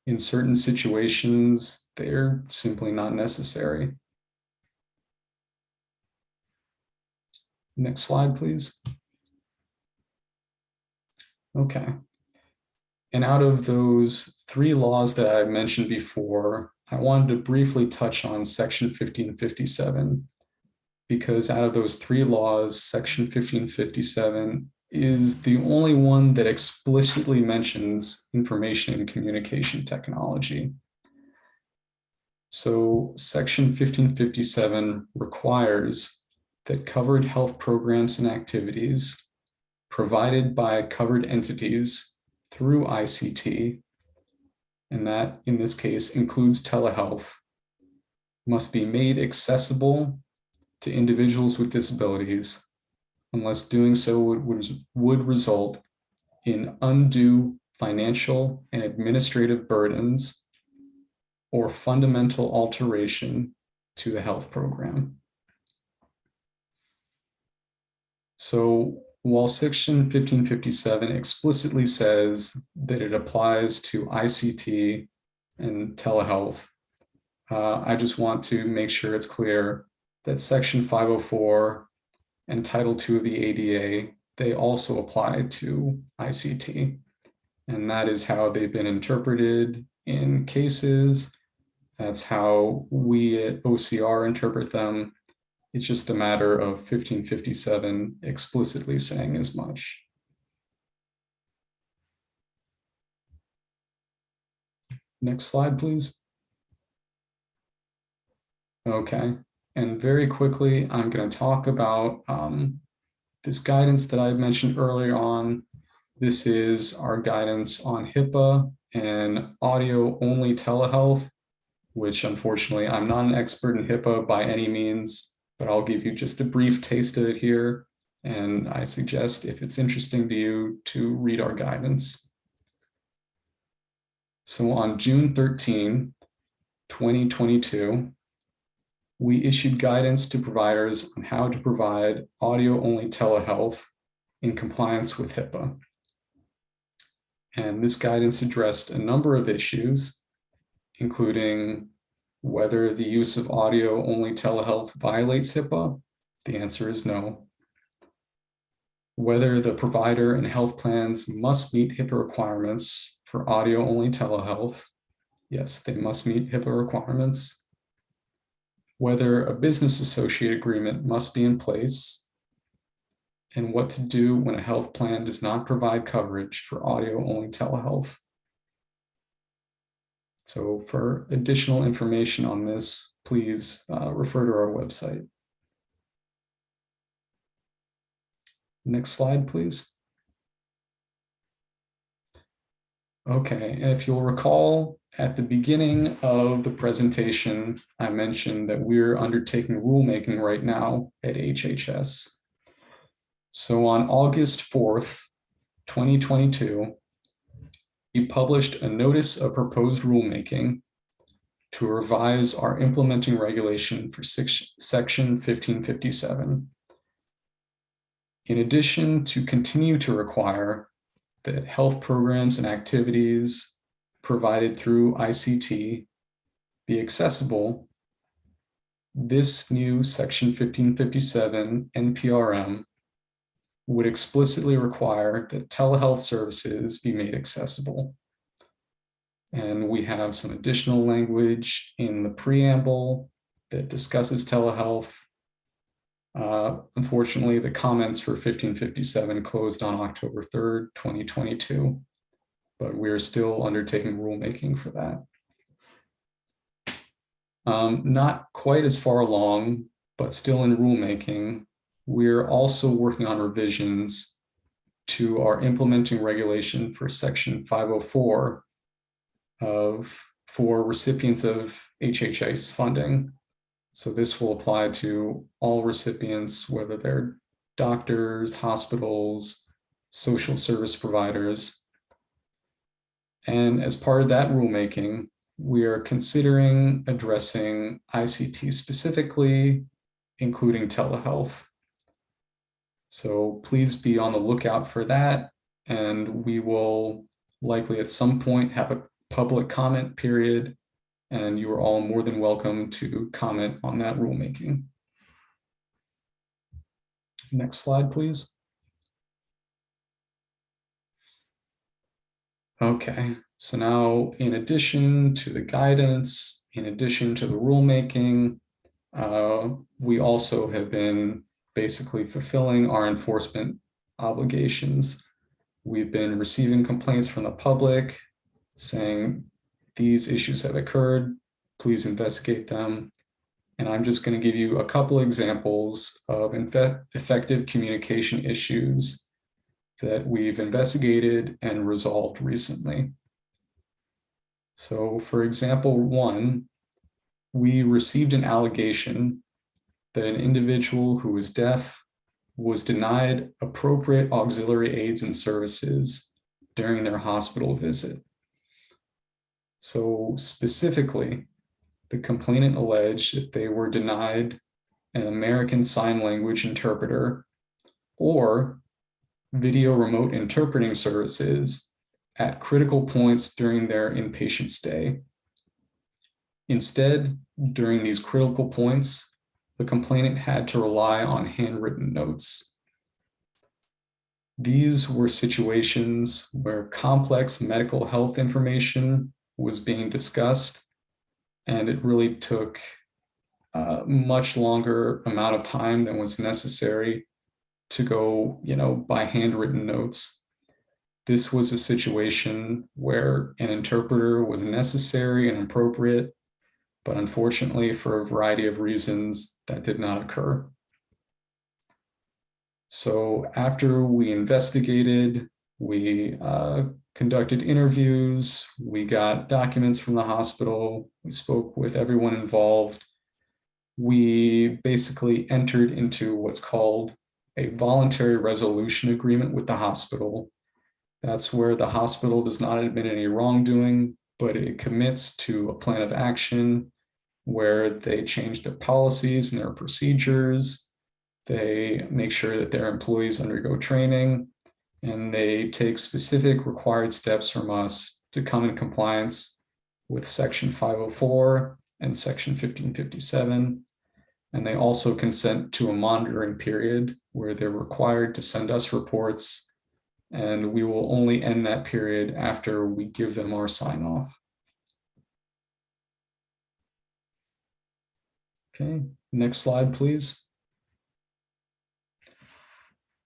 [SPEAKER 2] in certain situations, they're simply not necessary. Next slide, please. Okay. And out of those three laws that I mentioned before, I wanted to briefly touch on Section 1557, because out of those three laws, Section 1557 is the only one that explicitly mentions information and communication technology. So Section 1557 requires that covered health programs and activities provided by covered entities through ICT, and that in this case includes telehealth, must be made accessible to individuals with disabilities, unless doing so would result in undue financial and administrative burdens or fundamental alteration to the health program. So while Section 1557 explicitly says that it applies to ICT and telehealth, I just want to make sure it's clear that Section 504 and Title II of the ADA, they also apply to ICT. And that is how they've been interpreted in cases. That's how we at OCR interpret them. It's just a matter of 1557 explicitly saying as much. Next slide, please. Okay, and very quickly, I'm going to talk about this guidance that I mentioned earlier on. This is our guidance on HIPAA and audio-only telehealth, which unfortunately, I'm not an expert in HIPAA by any means, but I'll give you just a brief taste of it here. And I suggest, if it's interesting to you, to read our guidance. So on June 13, 2022, we issued guidance to providers on how to provide audio-only telehealth in compliance with HIPAA. And this guidance addressed a number of issues, including whether the use of audio-only telehealth violates HIPAA. The answer is no. Whether the provider and health plans must meet HIPAA requirements for audio-only telehealth. Yes, they must meet HIPAA requirements. Whether a business associate agreement must be in place, and what to do when a health plan does not provide coverage for audio-only telehealth. So for additional information on this, please refer to our website. Next slide, please. Okay, and if you'll recall, at the beginning of the presentation, I mentioned that we're undertaking rulemaking right now at HHS. So on August 4th, 2022, we published a notice of proposed rulemaking to revise our implementing regulation for Section 1557. In addition, to continue to require that health programs and activities provided through ICT be accessible, this new Section 1557 NPRM would explicitly require that telehealth services be made accessible. And we have some additional language in the preamble that discusses telehealth. Unfortunately, the comments for 1557 closed on October 3rd, 2022, but we're still undertaking rulemaking for that. Not quite as far along, but still in rulemaking, we're also working on revisions to our implementing regulation for Section 504 for recipients of HHS funding. So this will apply to all recipients, whether they're doctors, hospitals, social service providers. And as part of that rulemaking, we are considering addressing ICT specifically, including telehealth. So please be on the lookout for that. And we will likely at some point have a public comment period, and you are all more than welcome to comment on that rulemaking. Next slide, please. Okay, so now in addition to the guidance, in addition to the rulemaking, we also have been basically fulfilling our enforcement obligations. We've been receiving complaints from the public saying these issues have occurred, please investigate them. And I'm just going to give you a couple examples of effective communication issues that we've investigated and resolved recently. So for example, one, we received an allegation that an individual who was deaf was denied appropriate auxiliary aids and services during their hospital visit. So specifically, the complainant alleged that they were denied an American Sign Language interpreter or video remote interpreting services at critical points during their inpatient stay. Instead, during these critical points, the complainant had to rely on handwritten notes. These were situations where complex medical health information was being discussed, and it really took a much longer amount of time than was necessary to go, by handwritten notes. This was a situation where an interpreter was necessary and appropriate, but unfortunately, for a variety of reasons, that did not occur. So after we investigated, we conducted interviews, we got documents from the hospital, we spoke with everyone involved. We basically entered into what's called a voluntary resolution agreement with the hospital. That's where the hospital does not admit any wrongdoing, but it commits to a plan of action where they change their policies and their procedures. They make sure that their employees undergo training, and they take specific required steps from us to come in compliance with Section 504 and Section 1557. And they also consent to a monitoring period where they're required to send us reports, and we will only end that period after we give them our sign off. Okay, next slide, please.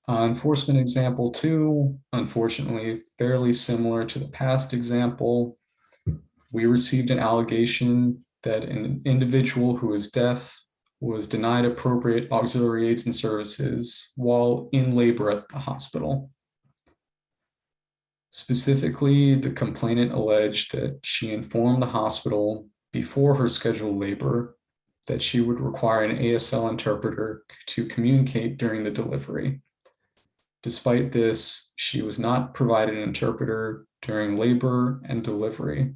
[SPEAKER 2] Enforcement example 2, unfortunately, fairly similar to the past example. We received an allegation that an individual who is deaf was denied appropriate auxiliary aids and services while in labor at the hospital. Specifically, the complainant alleged that she informed the hospital before her scheduled labor that she would require an ASL interpreter to communicate during the delivery. Despite this, she was not provided an interpreter during labor and delivery.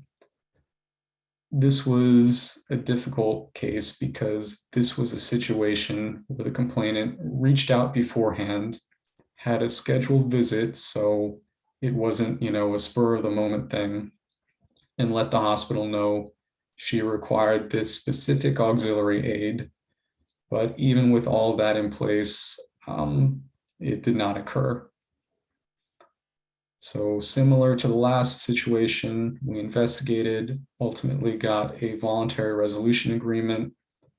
[SPEAKER 2] This was a difficult case because this was a situation where the complainant reached out beforehand, had a scheduled visit, so it wasn't, a spur of the moment thing, and let the hospital know she required this specific auxiliary aid. But even with all that in place, it did not occur. So similar to the last situation, we investigated, ultimately got a voluntary resolution agreement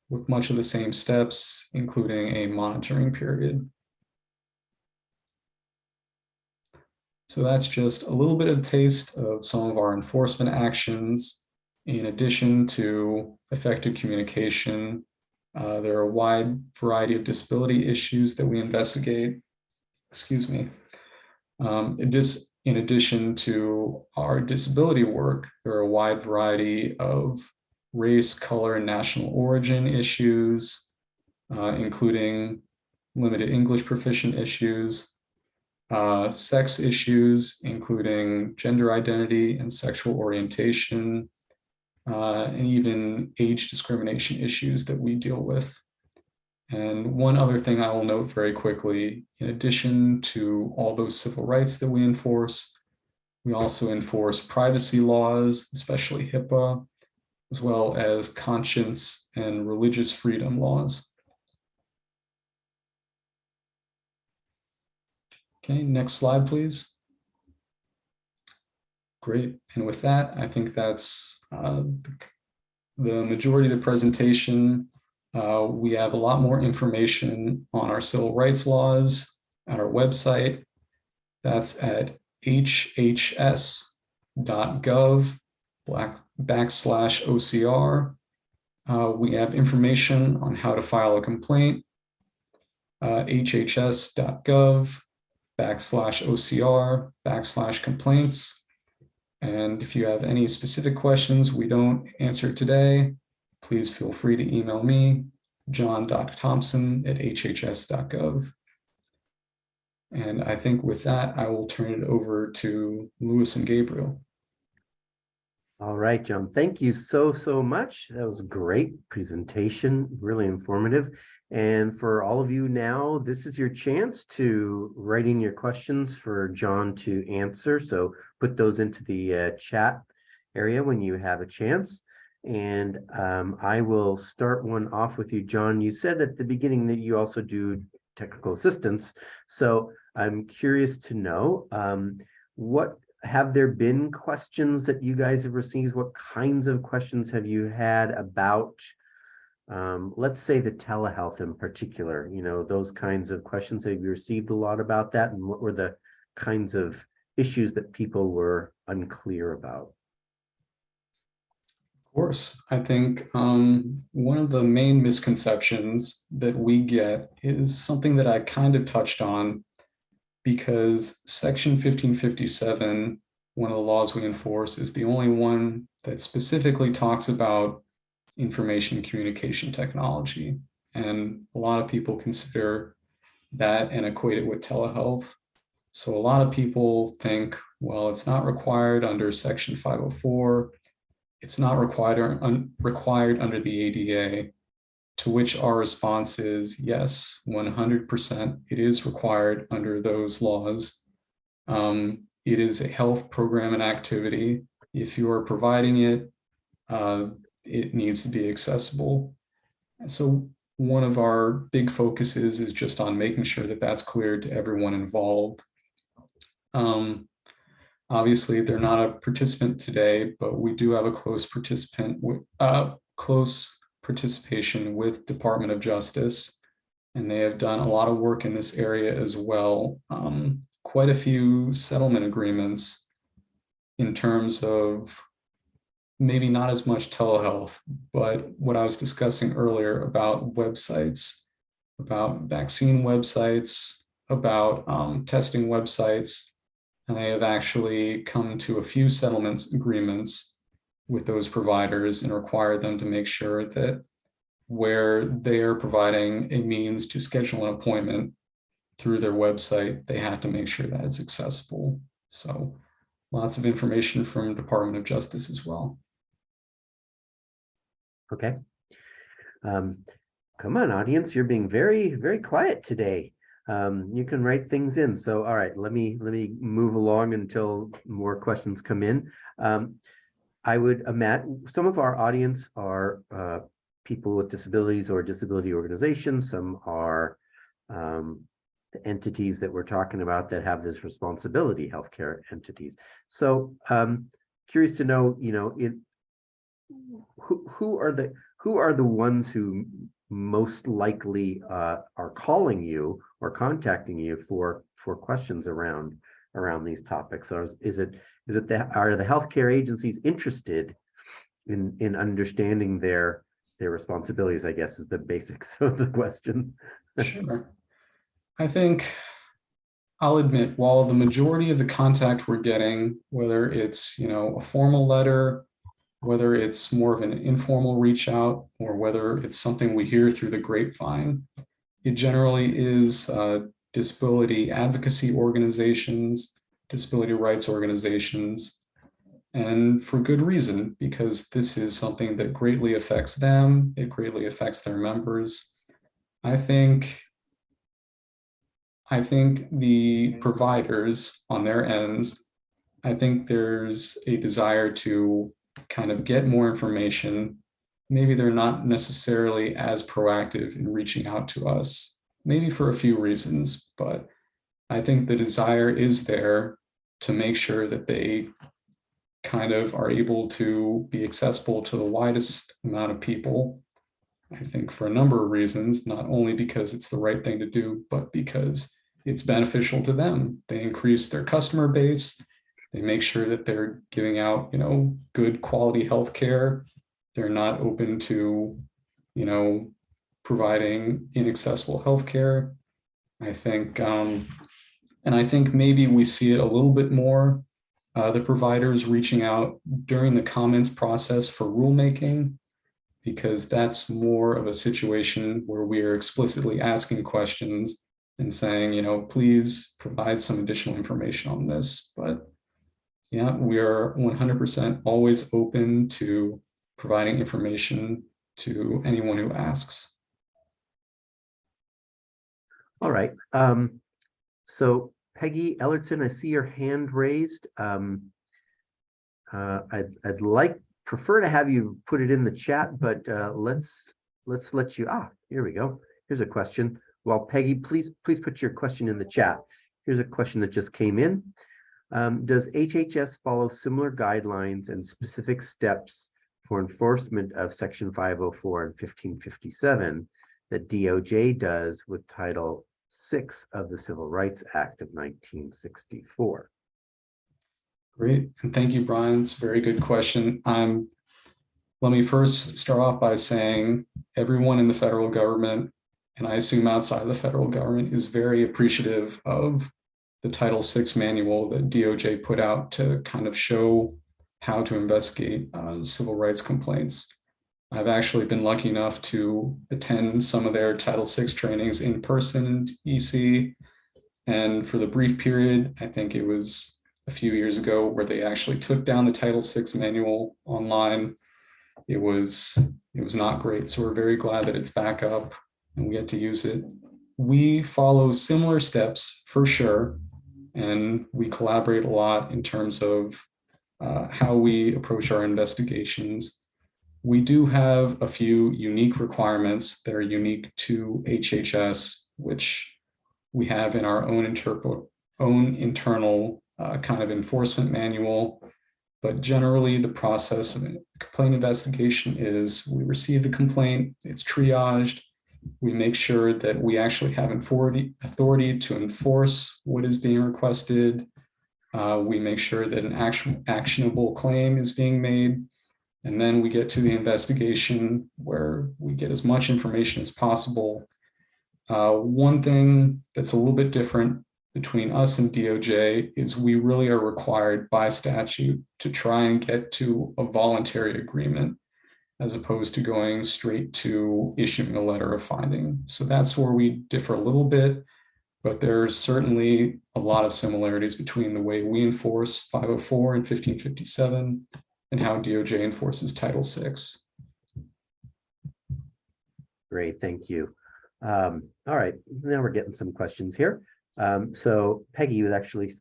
[SPEAKER 2] with much of the same steps, including a monitoring period. So that's just a little bit of taste of some of our enforcement actions. In addition to effective communication, there are a wide variety of disability issues that we investigate. Excuse me. In addition to our disability work, there are a wide variety of race, color, and national origin issues, including limited English proficient issues, sex issues, including gender identity and sexual orientation, and even age discrimination issues that we deal with. And one other thing I will note very quickly, in addition to all those civil rights that we enforce, we also enforce privacy laws, especially HIPAA, as well as conscience and religious freedom laws. Okay, next slide, please. Great, and with that, I think that's the majority of the presentation. We have a lot more information on our civil rights laws at our website. That's at hhs.gov/OCR. We have information on how to file a complaint, hhs.gov/OCR/complaints. And if you have any specific questions we don't answer today, please feel free to email me, john.thompson@hhs.gov. And I think with that, I will turn it over to Lewis and Gabriel.
[SPEAKER 1] All right, John, thank you so much. That was a great presentation, really informative. And for all of you now, this is your chance to write in your questions for John to answer. So put those into the chat area when you have a chance. And I will start one off with you, John. You said at the beginning that you also do technical assistance. So I'm curious to know, what have there been questions that you guys have received? What kinds of questions have you had about, let's say, the telehealth in particular? Those kinds of questions. Have you received a lot about that? And what were the kinds of issues that people were unclear about?
[SPEAKER 2] Of course, I think one of the main misconceptions that we get is something that I kind of touched on, because Section 1557, one of the laws we enforce, is the only one that specifically talks about information communication technology. And a lot of people consider that and equate it with telehealth. So a lot of people think, well, it's not required under Section 504. it's not required under the ADA, to which our response is yes, 100%. It is required under those laws. It is a health program and activity. If you are providing it, it needs to be accessible. And so one of our big focuses is just on making sure that that's clear to everyone involved. Obviously, they're not a participant today, but we do have a close participation with Department of Justice, and they have done a lot of work in this area as well. Quite a few settlement agreements in terms of maybe not as much telehealth, but what I was discussing earlier about websites, about vaccine websites, about testing websites. And they have actually come to a few settlements agreements with those providers and require them to make sure that where they are providing a means to schedule an appointment through their website, they have to make sure that it's accessible. So lots of information from Department of Justice as well.
[SPEAKER 1] Okay. Come on, audience, you're being very, very quiet today. You can write things in. So, all right, let me move along until more questions come in. I would imagine some of our audience are people with disabilities or disability organizations. Some are the entities that we're talking about that have this responsibility, healthcare entities. So, curious to know, who are the ones who most likely are calling you or contacting you for questions around these topics? Or are the healthcare agencies interested in understanding their responsibilities, I guess, is the basics of the question.
[SPEAKER 2] Sure. I think I'll admit, while the majority of the contact we're getting, whether it's a formal letter, whether it's more of an informal reach out, or whether it's something we hear through the grapevine, it generally is disability advocacy organizations, disability rights organizations, and for good reason, because this is something that greatly affects them, it greatly affects their members. I think the providers on their ends, I think there's a desire to kind of get more information. Maybe they're not necessarily as proactive in reaching out to us, maybe for a few reasons, but I think the desire is there to make sure that they kind of are able to be accessible to the widest amount of people. I think for a number of reasons, not only because it's the right thing to do, but because it's beneficial to them. They increase their customer base. They make sure that they're giving out, good quality healthcare. They're not open to, providing inaccessible healthcare. I think, and I think maybe we see it a little bit more, the providers reaching out during the comments process for rulemaking, because that's more of a situation where we are explicitly asking questions and saying, please provide some additional information on this. But yeah, we are 100% always open to providing information to anyone who asks.
[SPEAKER 1] All right. So Peggy Ellerton, I see your hand raised. I'd prefer to have you put it in the chat, but let's let you. Here we go. Here's a question. Well, Peggy, please put your question in the chat. Here's a question that just came in. Does HHS follow similar guidelines and specific steps for enforcement of Section 504 and 1557 that DOJ does with Title VI of the Civil Rights Act of 1964?
[SPEAKER 2] Great, and thank you, Brian. It's a very good question. Let me first start off by saying everyone in the federal government, and I assume outside of the federal government, is very appreciative of the Title VI manual that DOJ put out to kind of show how to investigate civil rights complaints. I've actually been lucky enough to attend some of their Title VI trainings in person in EC. And for the brief period, I think it was a few years ago where they actually took down the Title VI manual online. It was not great. So we're very glad that it's back up and we get to use it. We follow similar steps for sure, and we collaborate a lot in terms of how we approach our investigations. We do have a few unique requirements that are unique to HHS, which we have in our own internal kind of enforcement manual. But generally, the process of a complaint investigation is we receive the complaint, it's triaged, we make sure that we actually have authority to enforce what is being requested. We make sure that an actionable claim is being made. And then we get to the investigation where we get as much information as possible. One thing that's a little bit different between us and DOJ is we really are required by statute to try and get to a voluntary agreement as opposed to going straight to issuing a letter of finding. So that's where we differ a little bit, but there's certainly a lot of similarities between the way we enforce 504 and 1557 and how DOJ enforces Title VI.
[SPEAKER 1] Great, thank you. All right, now we're getting some questions here. So Peggy, you actually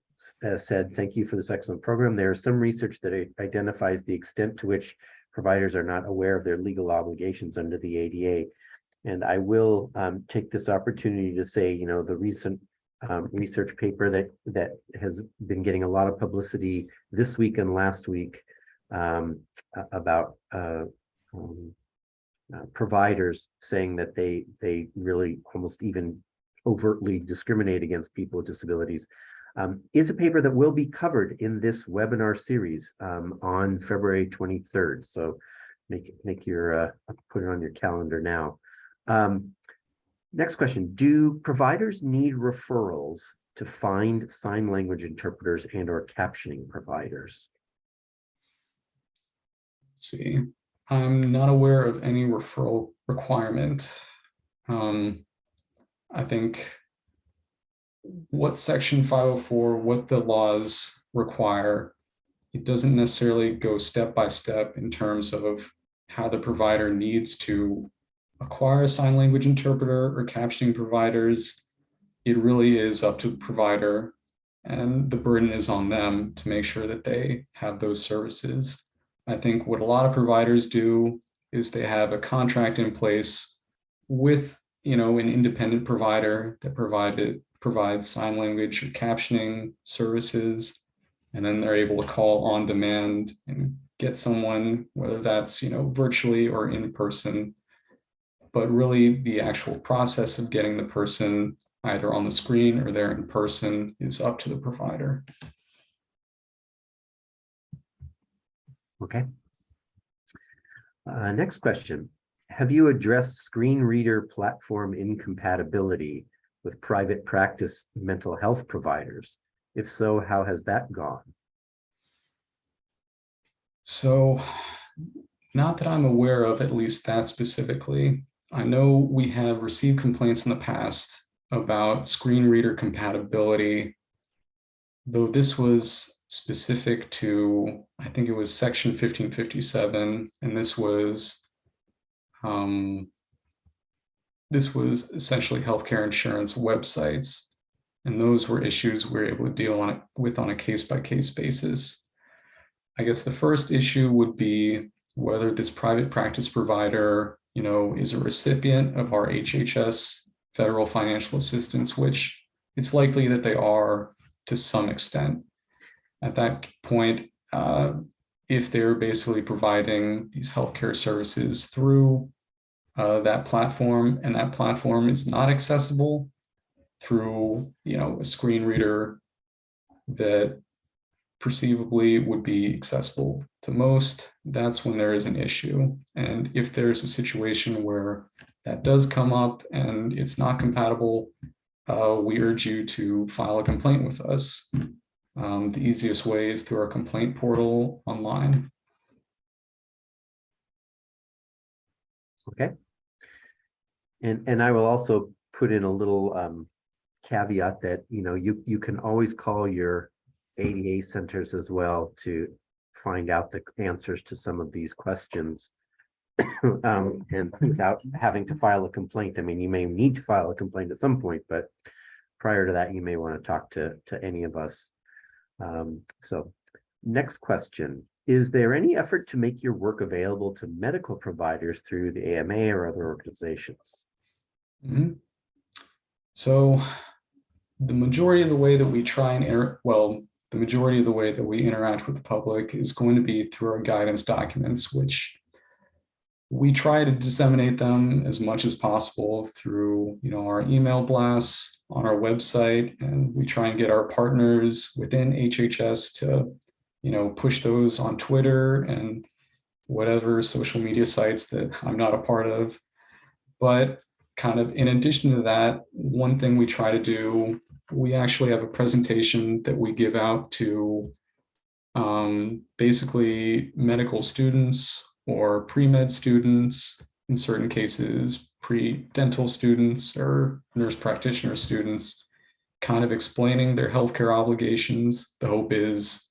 [SPEAKER 1] said, thank you for this excellent program. There's some research that identifies the extent to which providers are not aware of their legal obligations under the ADA. And I will take this opportunity to say, you know, the recent research paper that has been getting a lot of publicity this week and last week about providers saying that they really almost even overtly discriminate against people with disabilities, is a paper that will be covered in this webinar series on February 23rd. So make your put it on your calendar now. Next question: do providers need referrals to find sign language interpreters and or captioning providers?
[SPEAKER 2] Let's see. I'm not aware of any referral requirement. I think what Section 504, what the laws require, it doesn't necessarily go step by step in terms of how the provider needs to acquire a sign language interpreter or captioning providers. It really is up to the provider, and the burden is on them to make sure that they have those services. I think what a lot of providers do is they have a contract in place with, you know, an independent provider that provides sign language or captioning services, and then they're able to call on demand and get someone, whether that's, you know, virtually or in person. But really, the actual process of getting the person either on the screen or there in person is up to the provider.
[SPEAKER 1] Okay. Next question. Have you addressed screen reader platform incompatibility with private practice mental health providers? If so, how has that gone?
[SPEAKER 2] So, not that I'm aware of, at least that specifically. I know we have received complaints in the past about screen reader compatibility, though this was specific to, I think it was Section 1557, and this was essentially healthcare insurance websites, and those were issues we were able to deal with on a case-by-case basis. I guess the first issue would be whether this private practice provider, you know, is a recipient of our HHS federal financial assistance, which it's likely that they are to some extent. At that point, if they're basically providing these healthcare services through that platform, and that platform is not accessible through, you know, a screen reader that perceivably would be accessible to most, that's when there is an issue. And if there's a situation where that does come up and it's not compatible, we urge you to file a complaint with us. The easiest way is through our complaint portal online.
[SPEAKER 1] Okay. And I will also put in a little caveat that, you know, you can always call your ADA centers as well to find out the answers to some of these questions. And without having to file a complaint. I mean, you may need to file a complaint at some point, but prior to that, you may want to talk to any of us. So next question. Is there any effort to make your work available to medical providers through the AMA or other organizations?
[SPEAKER 2] Mm-hmm. So the majority of the way that we try and the majority of the way that we interact with the public is going to be through our guidance documents, which we try to disseminate them as much as possible through, our email blasts on our website, and we try and get our partners within HHS to, push those on Twitter and whatever social media sites that I'm not a part of. But kind of in addition to that, one thing we try to do, we actually have a presentation that we give out to basically medical students or pre-med students, in certain cases, pre-dental students or nurse practitioner students, kind of explaining their healthcare obligations. The hope is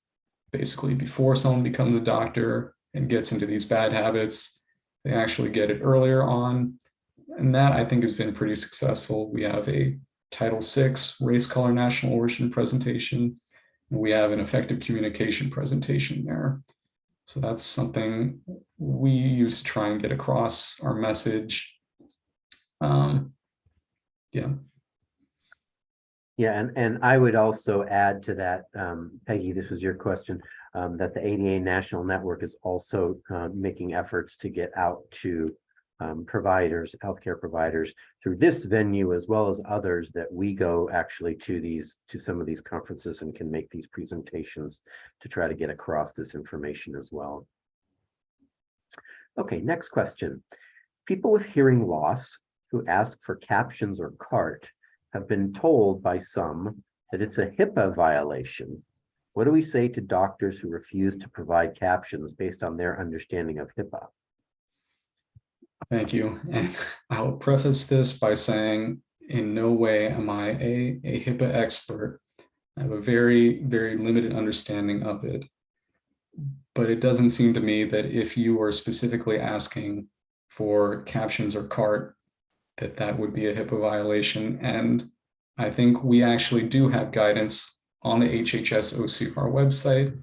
[SPEAKER 2] basically before someone becomes a doctor and gets into these bad habits, they actually get it earlier on. And that, I think, has been pretty successful. We have a Title VI race, color, national origin presentation, and we have an effective communication presentation there. So that's something we use to try and get across our message.
[SPEAKER 1] Yeah, and I would also add to that, Peggy, this was your question, that the ADA National Network is also making efforts to get out to providers, healthcare providers, through this venue, as well as others that we go actually to some of these conferences and can make these presentations to try to get across this information as well. Okay, next question. People with hearing loss who ask for captions or CART have been told by some that it's a HIPAA violation. What do we say to doctors who refuse to provide captions based on their understanding of HIPAA?
[SPEAKER 2] Thank you. And I'll preface this by saying, in no way am I a HIPAA expert. I have a very, very limited understanding of it. But it doesn't seem to me that if you are specifically asking for captions or CART, that would be a HIPAA violation. And I think we actually do have guidance on the HHS OCR website.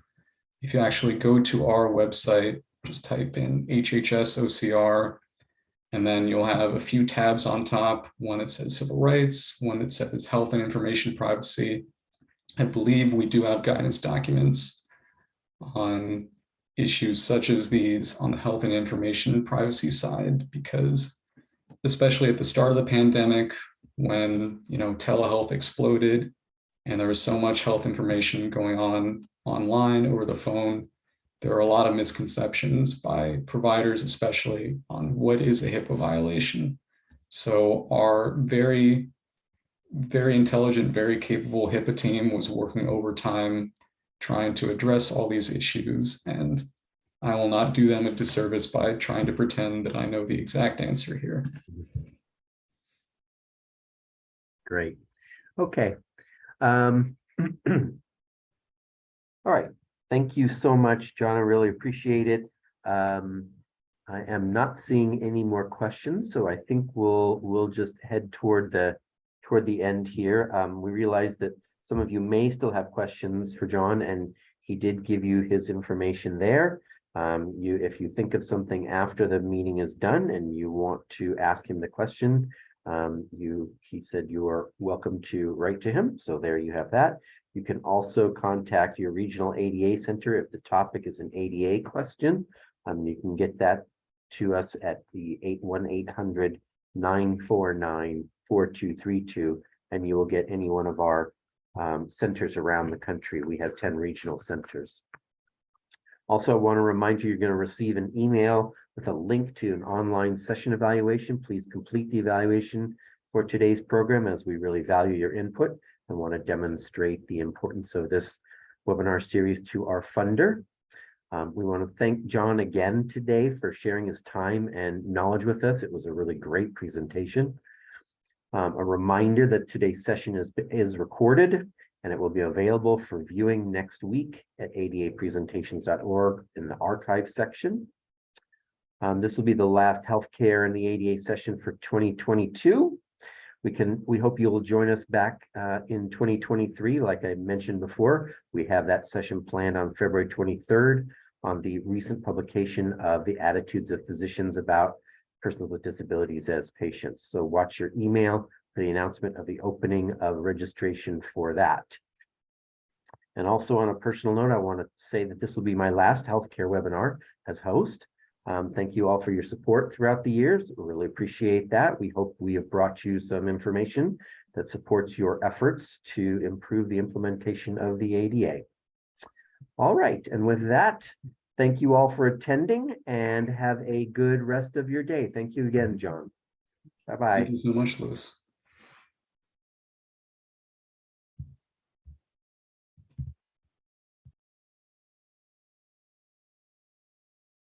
[SPEAKER 2] If you actually go to our website, just type in HHS OCR, and then you'll have a few tabs on top, one that says civil rights, one that says health and information privacy. I believe we do have guidance documents on issues such as these on the health and information privacy side, because especially at the start of the pandemic, when telehealth exploded and there was so much health information going on online, over the phone, there are a lot of misconceptions by providers, especially on what is a HIPAA violation. So our very, very intelligent, very capable HIPAA team was working overtime trying to address all these issues, and I will not do them a disservice by trying to pretend that I know the exact answer here.
[SPEAKER 1] Great. Okay. All right. Thank you so much, John. I really appreciate it. I am not seeing any more questions, so I think we'll just head toward the end here. We realize that some of you may still have questions for John, and he did give you his information there. If you think of something after the meeting is done and you want to ask him the question, he said you are welcome to write to him. So there you have that. You can also contact your regional ADA center if the topic is an ADA question. You can get that to us at the 818-949-4232, and you will get any one of our centers around the country. We have 10 regional centers. Also, I want to remind you, you're going to receive an email with a link to an online session evaluation. Please complete the evaluation for today's program, as we really value your input and want to demonstrate the importance of this webinar series to our funder. We want to thank John again today for sharing his time and knowledge with us. It was a really great presentation. A reminder that today's session is recorded and it will be available for viewing next week at adapresentations.org in the archive section. This will be the last healthcare in the ADA session for 2022. We hope you'll join us back in 2023. Like I mentioned before, we have that session planned on February 23rd on the recent publication of the attitudes of physicians about persons with disabilities as patients. So watch your email for the announcement of the opening of registration for that. And also on a personal note, I want to say that this will be my last healthcare webinar as host. Thank you all for your support throughout the years. We really appreciate that. We hope we have brought you some information that supports your efforts to improve the implementation of the ADA. All right, and with that, thank you all for attending and have a good rest of your day. Thank you again, John. Bye-bye.
[SPEAKER 2] Thank you so much, Louis.